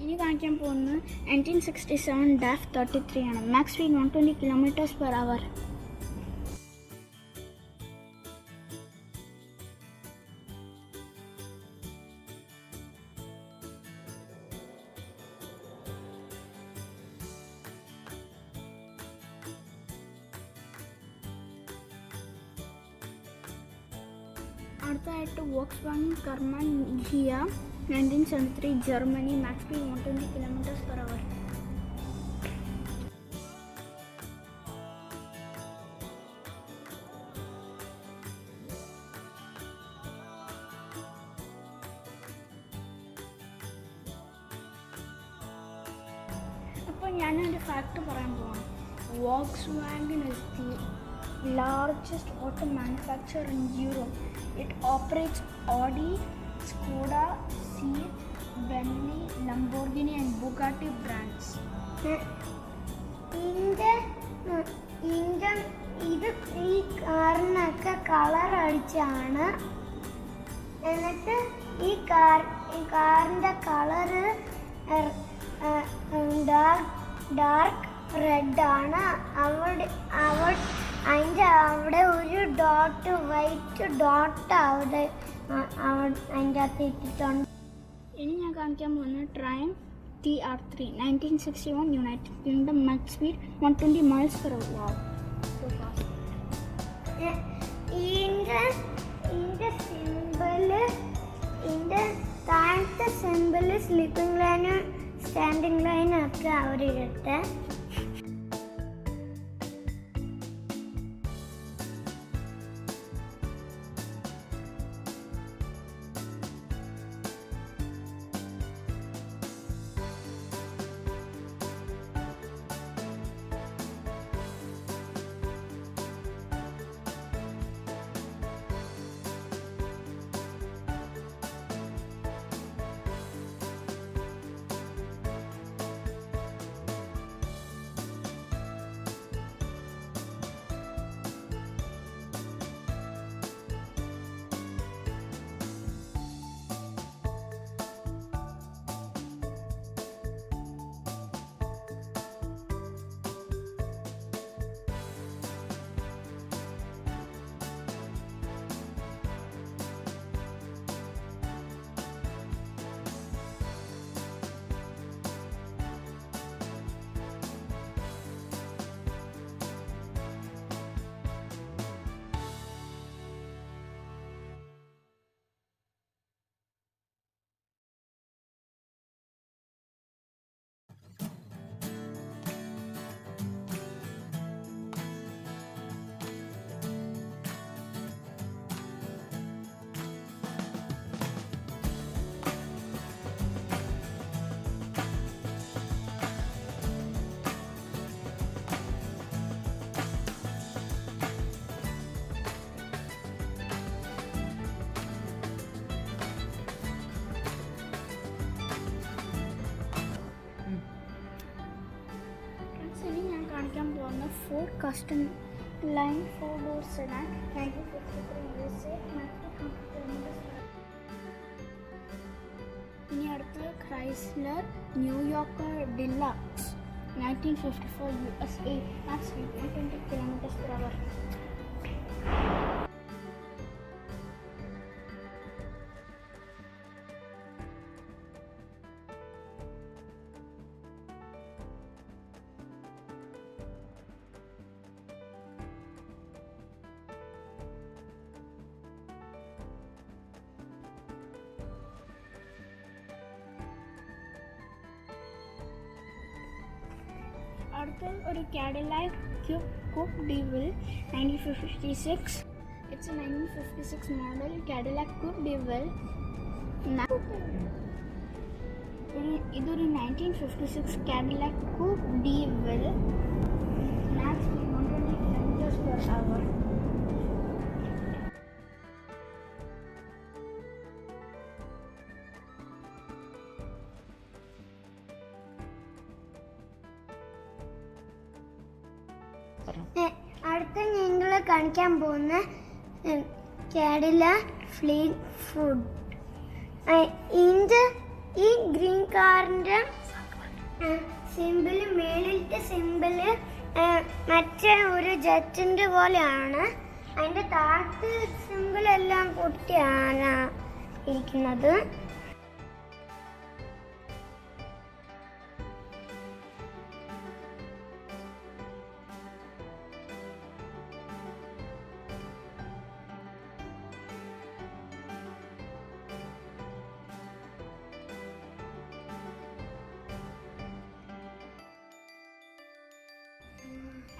ഇനി കാണിക്കാൻ പോകുന്നത് 1967 DAF 33 ആണ്. Max speed 120 km/h. അടുത്തതായിട്ട് Volkswagen Karmann Ghia 1973 Germany. Max speed 120 km/h. അപ്പോൾ ഞാനൊരു ഫാക്ട് പറയാൻ പോവാണ്. Volkswagen is the largest auto manufacturer in Europe. It operates Audi, Skoda, Seat, Bentley, Lamborghini and Bugatti brands. ഇത് ഈ കാറിനൊക്കെ കളർ അടിച്ചാണ്. എന്നിട്ട് ഈ കാറിൻ്റെ കളറ് ഡാർക്ക് റെഡാണ്. അവിടെ ഒരു ഡോട്ട്, വൈറ്റ് ഡോട്ട് അവിടെ അതിൻ്റെ അകത്ത് ഇട്ടിട്ടുണ്ട്. ഇനി ഞാൻ കാണിക്കാൻ പോകുന്നത് ട്രയംഫ് TR3 1961 യുണൈറ്റഡ് കിങ്ഡം. Max speed 120 mph. ഇതിൻ്റെ സിമ്പിള്, ഇതിൻ്റെ താഴത്തെ സിമ്പിള് സ്ലീപ്പിംഗ് ലൈന്, സ്റ്റാൻഡിങ് ലൈനൊക്കെ അവരിട്ട്. കാണിക്കാൻ പോകുന്ന Ford custom line 4-door sedan 1953 USA. ഇനി അടുത്തത് Chrysler New Yorker deluxe 1954 USA. Max 120 km/h. അടുത്ത ഒരു Cadillac coupe de ville 1956. It's a 1956 model Cadillac coupe de ville. ഇതൊരു 1956 Cadillac coupe de ville. Max 120 km/h. അടുത്ത ഞങ്ങൾ കാണിക്കാൻ പോകുന്ന കാഡിലാക് ഫ്ലീറ്റ്വുഡ്. ഈ ഗ്രീൻ കാറിൻ്റെ സിമ്പിള് മേളിലത്തെ സിമ്പിള് മറ്റേ ഒരു ജെറ്റിൻ്റെ പോലെയാണ്. അതിൻ്റെ താഴത്തെ സിമ്പിളെല്ലാം പൊട്ടിയാണ് ഇരിക്കുന്നത്.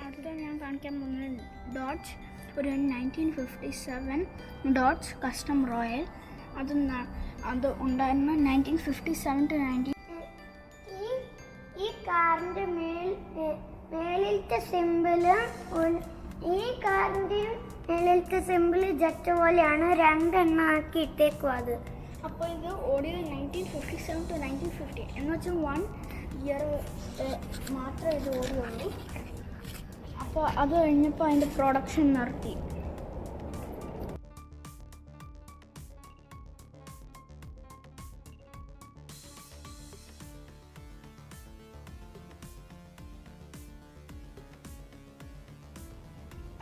അടുത്ത ഞാൻ കാണിക്കാൻ പോകുന്നത് ഡോഡ്ജ് ഒരു 1957 ഡോഡ്ജ് കസ്റ്റം റോയൽ. അത് ഉണ്ടായിരുന്ന 1957 to 19. ഈ കാറിൻ്റെ മേളിലത്തെ സിമ്പിള് ഈ കാറിൻ്റെയും മേളിലത്തെ സിമ്പിള് ജെറ്റ് പോലെയാണ്. രണ്ടെണ്ണം ആക്കി ഇട്ടേക്കും അത്. അപ്പോൾ ഇത് ഓടിയത് 1957 to 1950 എന്ന് വെച്ചാൽ 1 year മാത്രമേ ഇത് ഓടിയുള്ളൂ. അപ്പോൾ അത് കഴിഞ്ഞപ്പോൾ അതിൻ്റെ പ്രൊഡക്ഷൻ നിർത്തി.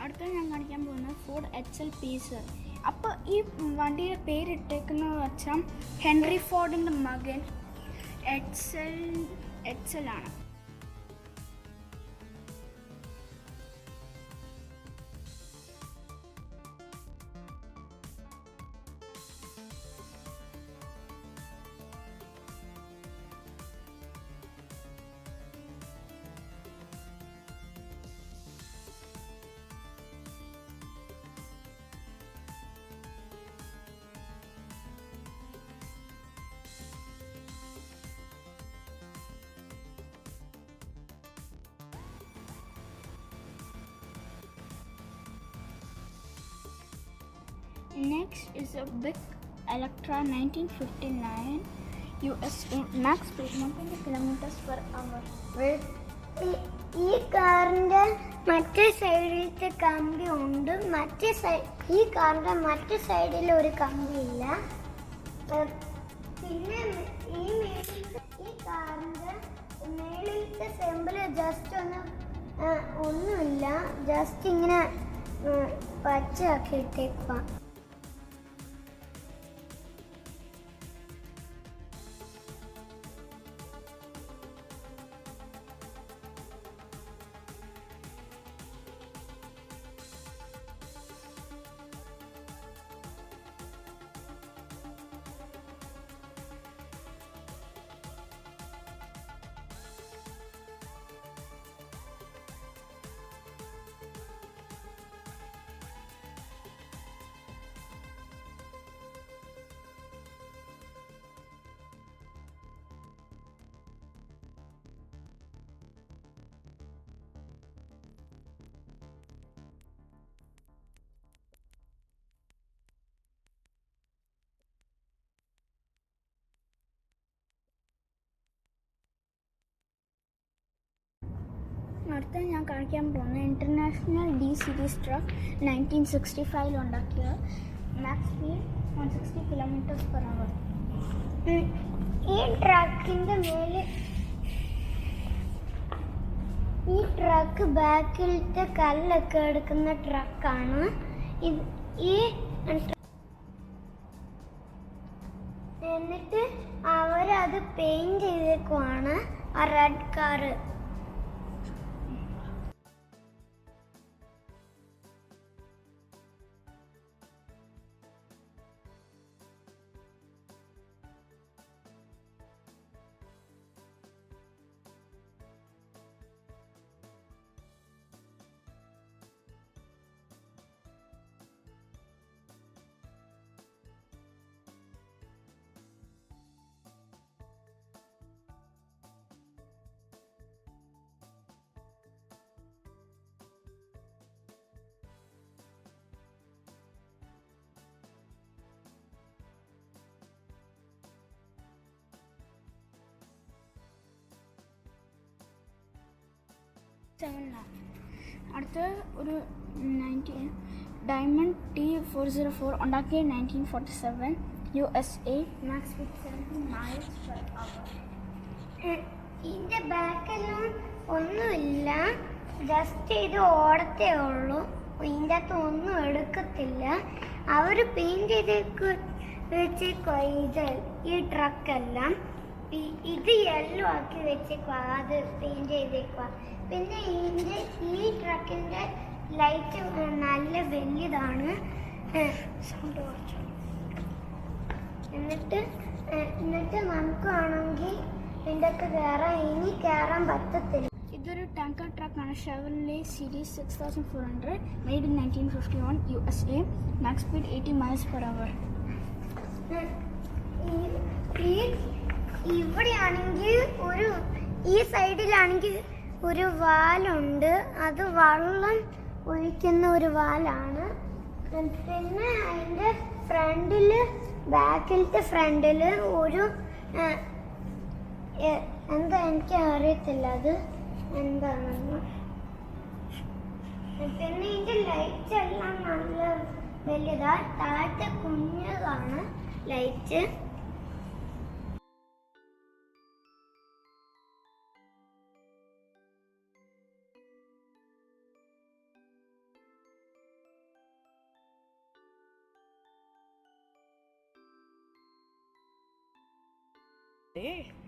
അടുത്ത ഞാൻ കാണിക്കാൻ പോകുന്നത് ഫോർഡ് HL പീസർ. അപ്പോൾ ഈ വണ്ടിയുടെ പേരിട്ടേക്കുന്നത് വെച്ചാൽ ഹെൻറി ഫോർഡിൻ്റെ മകൻ HL ആണ്. Next is a big Electra 1959 US. Max speed 120 km/h. ഈ കാറിൻ്റെ മറ്റേ സൈഡിലത്തെ കമ്പി ഉണ്ട്. ഈ കാറിൻ്റെ മറ്റേ സൈഡിൽ ഒരു കമ്പി ഇല്ല. പിന്നെ ഈ കാറിൻ്റെ മേളിലത്തെ സിമ്പിള് ജസ്റ്റ് ഒന്നുമില്ല, ജസ്റ്റ് ഇങ്ങനെ പച്ചയാക്കി ഇട്ടേക്കുക. അടുത്ത ഞാൻ കാണിക്കാൻ പോകുന്നത് ഇൻ്റർനാഷണൽ ഡി സീരീസ് ട്രക്ക് 1965 ഉണ്ടാക്കിയ മാക്സ് സ്പീഡ് 160 km/h. ഈ ട്രക്കിൻ്റെ മേലെ ഈ ട്രക്ക് ബാക്കിലത്തെ കല്ലൊക്കെ എടുക്കുന്ന ട്രക്കാണ്. എന്നിട്ട് അവരത് പെയിന്റ് ചെയ്തേക്കുവാണ് ആ റെഡ് കാറ്. അടുത്ത ഒരു ഡയമണ്ട് T404 ഉണ്ടാക്കിയ 1947 USA. Max speed 70 miles/h. ഇതിൻ്റെ ബാക്കെല്ലാം ഒന്നുമില്ല, ജസ്റ്റ് ഇത് ഓടത്തേ ഉള്ളൂ. ഇതിൻ്റെ അകത്ത് ഒന്നും എടുക്കത്തില്ല. അവർ പെയിൻറ് ചെയ്തേക്ക് വെച്ചേക്കുക ഇത് ഈ ട്രക്കെല്ലാം. ഇത് യെല്ലോ ആക്കി വെച്ചേക്കുക, അത് പെയിൻറ് ചെയ്തേക്കുക. പിന്നെ ഈ ട്രക്കിൻ്റെ ലൈറ്റ് നല്ല വലിയതാണ്. സൗണ്ട് കുറച്ചു. എന്നിട്ട് നമുക്കാണെങ്കിൽ ഇതിൻ്റെ ഒക്കെ ഇനി കയറാൻ പറ്റത്തില്ല. ഇതൊരു ടാങ്കർ ട്രക്കാണ്. Chevrolet series 6400 made in 1951 USA. Max speed 80 miles/h. ഇവിടെയാണെങ്കിൽ ഈ സൈഡിലാണെങ്കിൽ ഒരു വാലുണ്ട്, അത് വെള്ളം ഒഴിക്കുന്ന ഒരു വാലാണ്. പിന്നെ അതിൻ്റെ ബാക്കിലത്തെ ഫ്രണ്ടിൽ ഒരു എന്താ എനിക്ക് അറിയത്തില്ല അത് എന്താണെന്ന്. പിന്നെ ഇതിൻ്റെ ലൈറ്റ് എല്ലാം നല്ല വലുതാ, താഴത്തെ കുഞ്ഞതാണ് ലൈറ്റ്.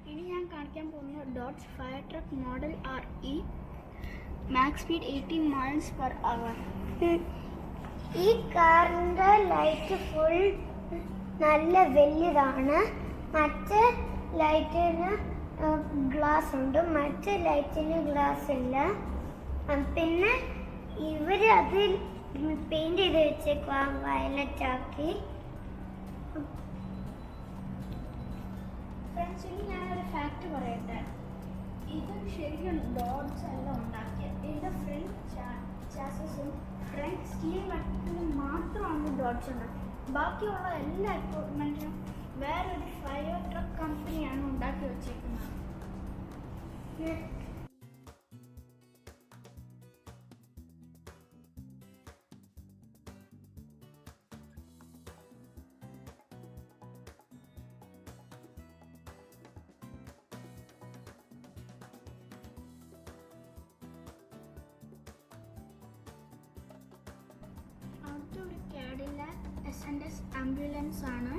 ഇനി ഞാൻ കാണിക്കാൻ പോകുന്നത് Dodge fire truck model RE. Max speed 80 miles/h. ഈ കാറിൻ്റെ ലൈറ്റ് ഫുൾ നല്ല വലുതാണ്. മറ്റേ ലൈറ്റിന് ഗ്ലാസ് ഉണ്ട്, മറ്റേ ലൈറ്റിന് ഗ്ലാസ് ഇല്ല. പിന്നെ ഇവർ അതിൽ പെയിൻറ് ചെയ്ത് വെച്ചേക്കുക വയലറ്റ് ആക്കി. ഫ്രണ്ട്സ്, ഇനി ഞാനൊരു ഫാക്ട് പറയട്ടെ. ഇത് ശരിക്കും ഡോഡ്ജ് അല്ല ഉണ്ടാക്കിയത്. ഇതിൻ്റെ ഫ്രണ്ട് ചാസസും ഫ്രണ്ട് സ്റ്റീൽ മെറ്റലും മാത്രമാണ് ഡോഡ്ജ് ഉണ്ടാക്കിയത്. ബാക്കിയുള്ള എല്ലാ എക്വിപ്മെൻറ്റും വേറൊരു ഫയർ ട്രക്ക് കമ്പനിയാണ് ഉണ്ടാക്കി വെച്ചേക്കുന്നത്. അടുത്തൊരു കാഡിലാക് S&S ആംബുലൻസ് ആണ്.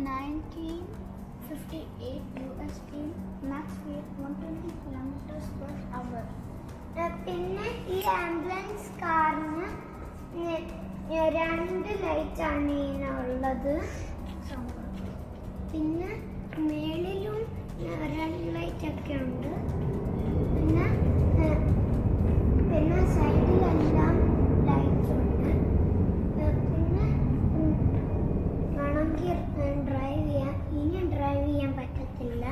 1958 USA. Max speed 120 km/h. പിന്നെ ഈ ആംബുലൻസ് കാറിന് 2 ലൈറ്റാണ് ഇതിനുള്ളത്. പിന്നെ മേളിലും 2 ലൈറ്റൊക്കെ ഉണ്ട്. പിന്നെ സൈഡിലെല്ലാം ലൈറ്റ് ഉണ്ട്. പിന്നെ വേണമെങ്കിൽ ഡ്രൈവ് ചെയ്യാം. ഇനി ഡ്രൈവ് ചെയ്യാൻ പറ്റത്തില്ല.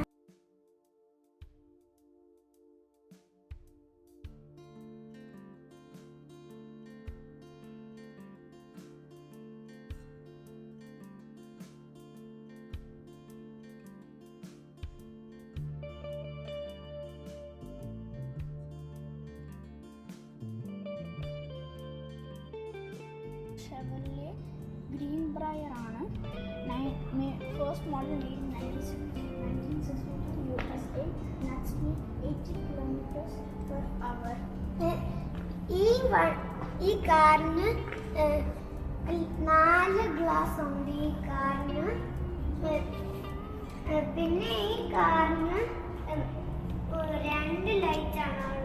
ലെവലിലെ ഗ്രീൻ ബ്രയർ ആണ്. First model made in 1962 USA. Max speed 80 km/h. ഈ കാറിന് 4 ഗ്ലാസ് ഉണ്ട് ഈ കാറിന്. പിന്നെ ഈ കാറിന് 2 ലൈറ്റാണ് ഉള്ളത്.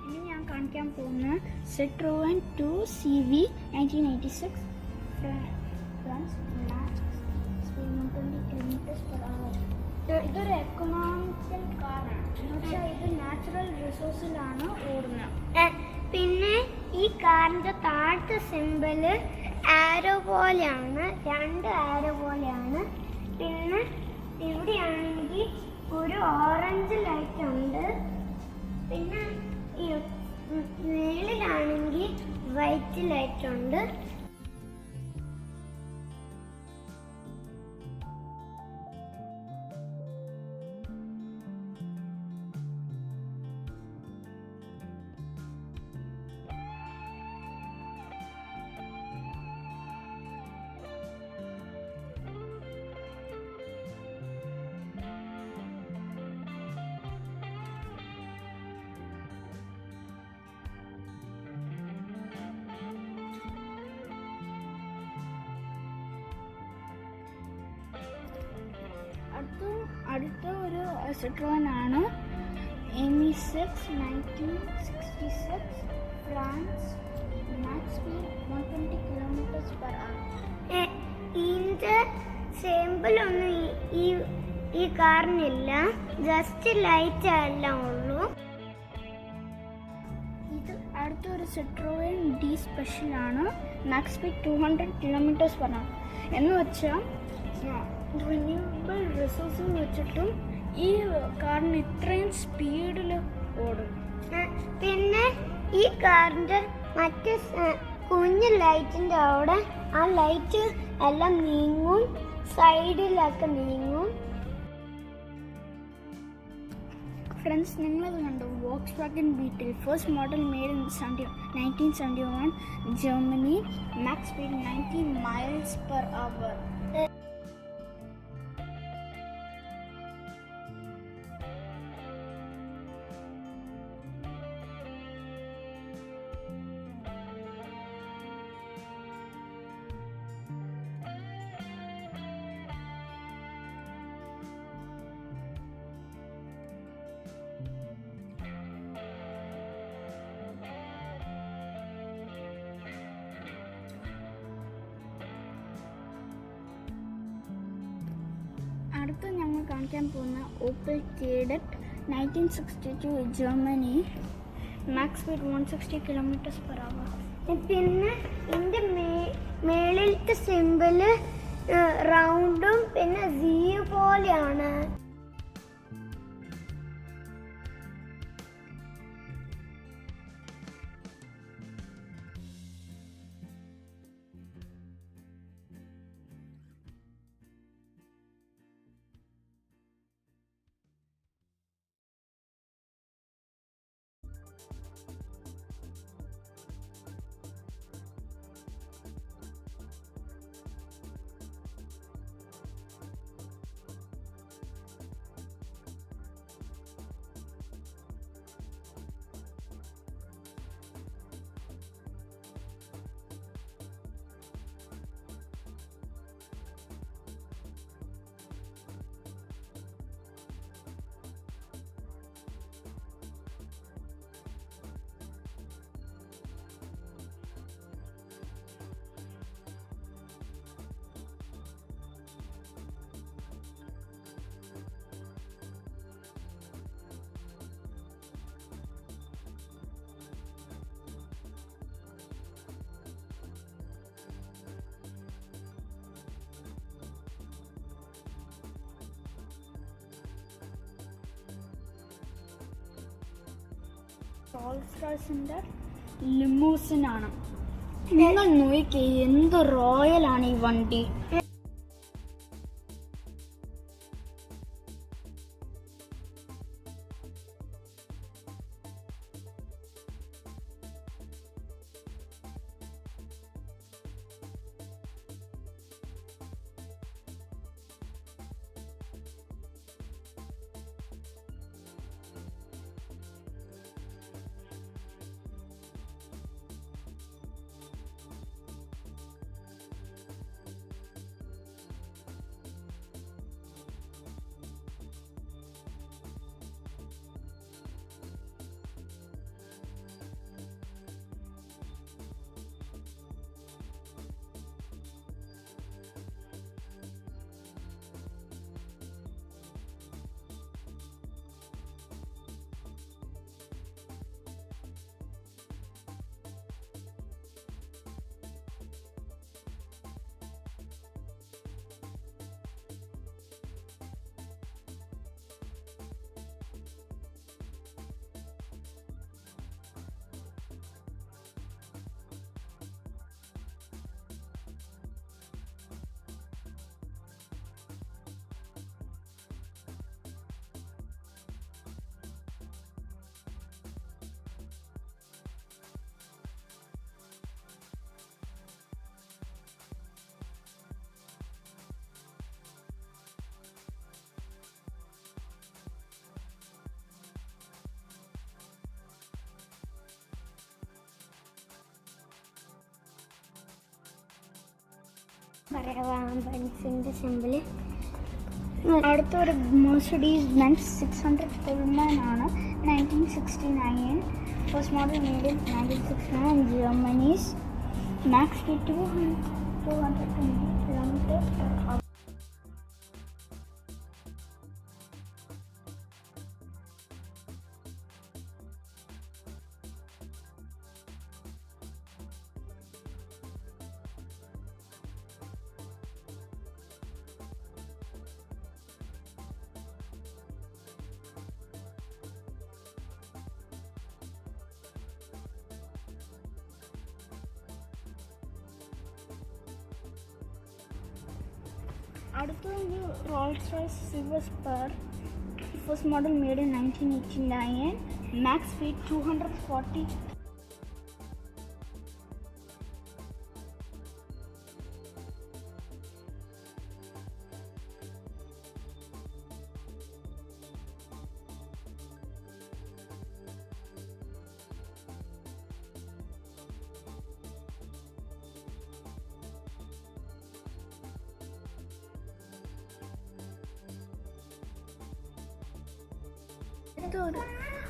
ഇനി ഞാൻ കാണിക്കാൻ പോകുന്ന Citroen 2CV 1986. Friends, speed 120 km/h. ഇതൊരു എക്കണോമിക്കൽ കാറാണ്. എന്നുവെച്ചാൽ ഇത് നാച്ചുറൽ റിസോഴ്സിലാണ് ഓടുന്നത്. പിന്നെ ഈ കാറിന്റെ താഴത്തെ സിമ്പിള് ആരോ പോലെയാണ്, 2 ആരോ പോലെയാണ്. പിന്നെ ഇവിടെയാണെങ്കിൽ ഒരു ഓറഞ്ച് ലൈറ്റ് ഉണ്ട്. പിന്നെ ഈ മേളിലാണെങ്കിൽ വൈറ്റ് ലൈറ്റ് ഉണ്ട്. അടുത്ത ഒരു Citroen ആണ് ME6 1966. France. Max speed 120 km/h. ഇതിന്റെ സിമ്പിളൊന്നും ഈ കാറിനില്ല, ജസ്റ്റ് ലൈറ്റ് എല്ലാം ഉള്ളൂ. ഇത് അടുത്തൊരു Citroen D സ്പെഷ്യൽ ആണ്. Max speed 200 km/h. എന്ന് വെച്ചാൽ റിന്യൂവബിൾ റിസോഴ്സിൽ വെച്ചിട്ടും ഈ കാറിന് ഇത്രയും സ്പീഡിൽ ഓടും. പിന്നെ ഈ കാറിന്റെ മറ്റേ കുഞ്ഞ് ലൈറ്റിന്റെ അവിടെ ആ ലൈറ്റ് എല്ലാം നീങ്ങും, സൈഡിലൊക്കെ നീങ്ങും. ഫ്രണ്ട്സ്, നിങ്ങളത് കണ്ടു. Volkswagen Beetle, first model made in 1971, Germany. Max speed 90 mph. അടുത്ത ഞങ്ങൾ കാണിക്കാൻ പോകുന്ന Opel Kadett 1962 Germany. Max speed 160 km/h. പിന്നെ ഇതിന്റെ മേളിലത്തെ സിമ്പിള് റൗണ്ടും പിന്നെ സീ പോലെയാണ്. റോൾസ് റോയ്സിൻ്റെ ലിമൂസിനാണ്. നിങ്ങൾ നോക്കിയേ എന്ത് റോയലാണ് ഈ വണ്ടി. ബെൻസിൻ്റെ സിമ്പിള്. അടുത്തൊരു മെഴ്സിഡീസ് ബെൻസ് 600 Pullman ആണ്. 1969. First model made in 1969. ജർമ്മനീസ്. Max speed 220 km/h. അടുത്തൊരു Rolls Royce silver spur. First model made in 1989. Max speed 240.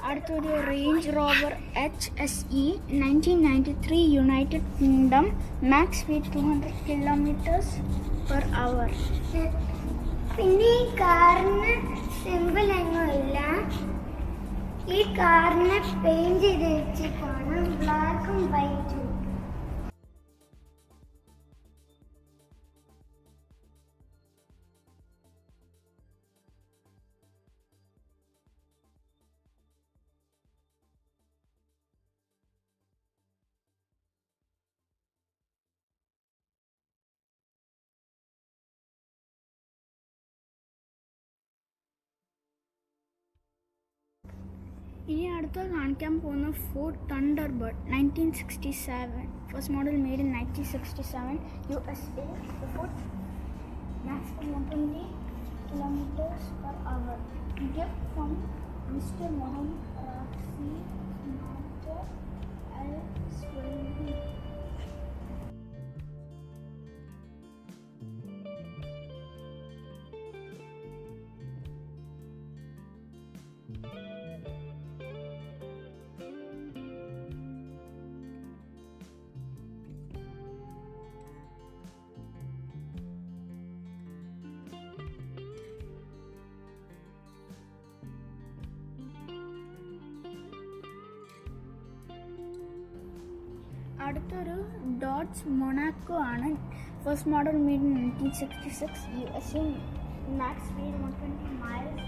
അടുത്തൊരു Range Rover HSE 1993. United kingdom. Max speed 200 km/h. പിന്നെ ഈ കാറിന് സിമ്പിൾ ഒന്നുമില്ല. ഈ കാറിനെ പെയിന്റ് ചെയ്ത് വെച്ചിട്ടാണ് ബ്ലാക്കും വൈറ്റും. ഇനി അടുത്ത കാണിക്കാൻ പോകുന്ന Ford Thunderbird 1967. First model made in 1967. USA. Max 120 km/h. Gift from Mr. Mohammed Raksi Al Swalbi. അടുത്തൊരു ഡോഡ്ജ് മൊണാക്കോ ആണ്. First model made in 1966. USA. Max speed 120 miles/h.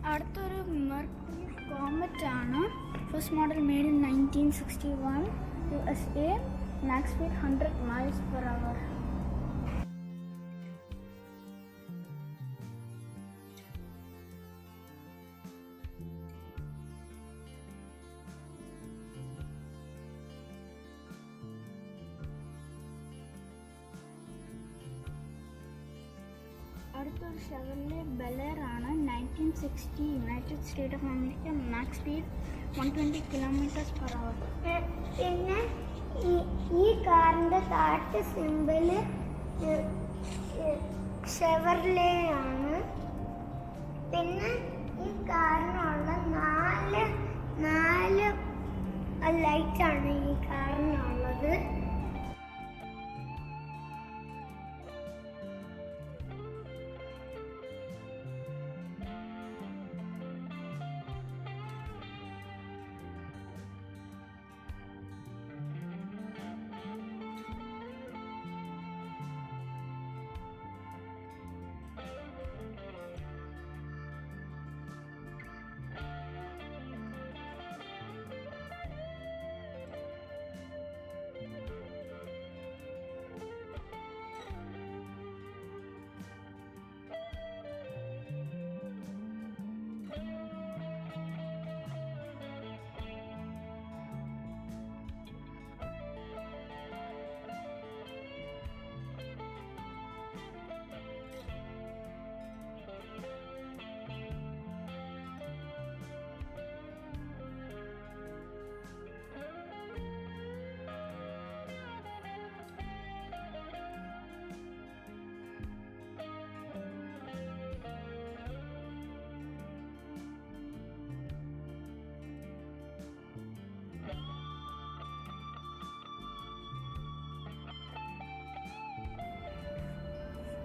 അടുത്തൊരു മെർക്കുറി കോമറ്റ് ആണ്. First model made in 1961, USA, max speed 100 miles/hour. അടുത്തൊരു ഷെവർലെ ബെലെർ ആണ്. 1960, United State of America, max speed 120 km/hour. പിന്നെ ഈ കാറിൻ്റെ താഴത്തെ സിമ്പിള് ഷെവർലെ ആണ്. പിന്നെ ഈ കാറിനുള്ള നാല് ലൈറ്റാണ് ഈ കാറിനുള്ളത്.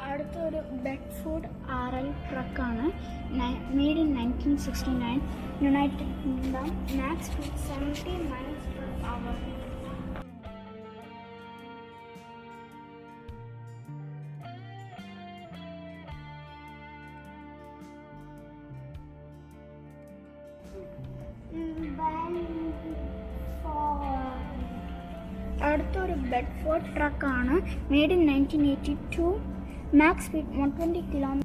അടുത്തൊരു ബെഡ്ഫോർഡ് RL ട്രക്കാണ്. Made in 1969, United kingdom, max speed 70 miles/hour. അടുത്തൊരു ബെഡ്ഫോർഡ് ട്രക്കാണ്. Made in 1982, max speed 120 km.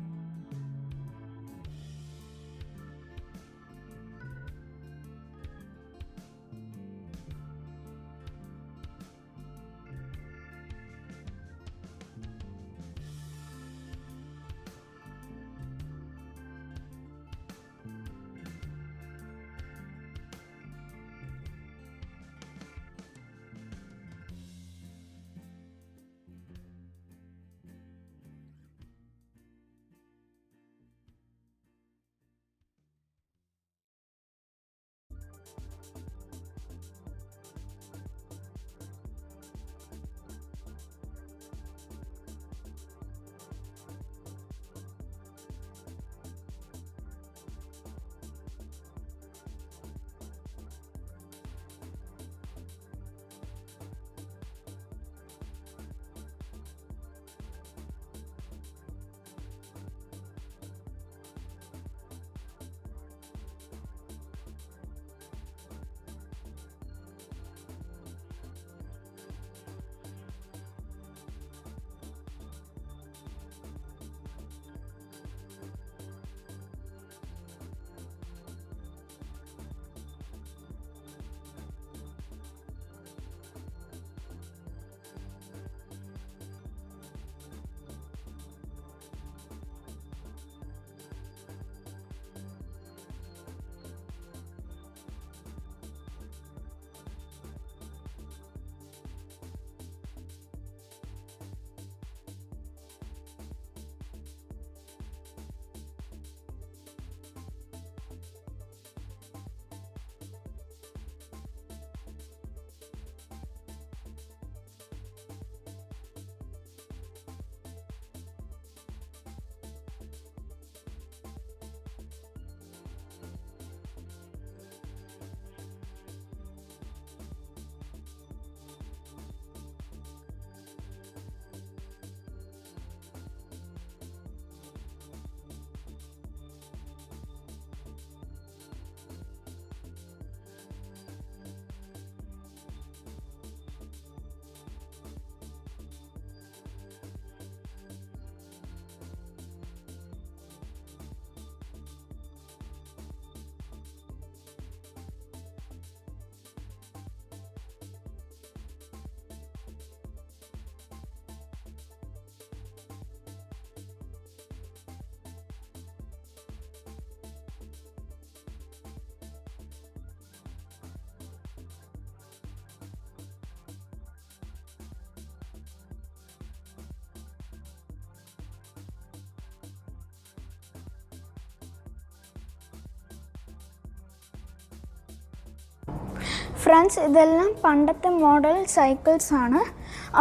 Friends, ഇതെല്ലാം പണ്ടത്തെ മോഡൽ സൈക്കിൾസ് ആണ്.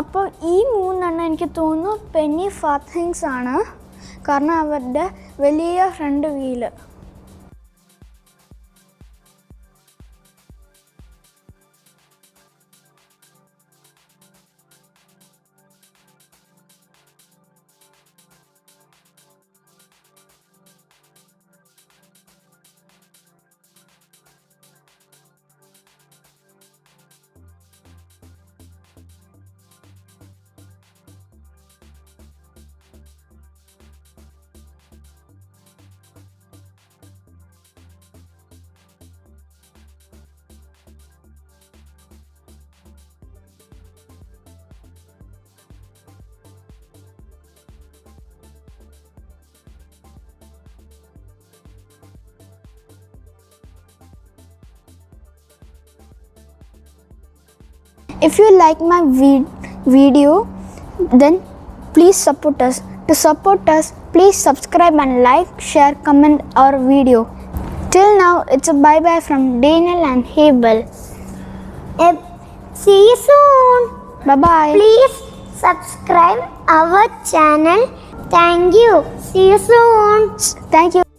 അപ്പോൾ ഈ 3 എനിക്ക് തോന്നുന്നു പെന്നി ഫാർത്തിങ്സ് ആണ്, കാരണം അവരുടെ വലിയ front wheel. If you like my video, then please support us. To support us, please subscribe and like, share, comment our video. Till now, it's a bye-bye from Daniel and Hebel. See you soon. Bye-bye. Please subscribe our channel. Thank you. See you soon. Thank you.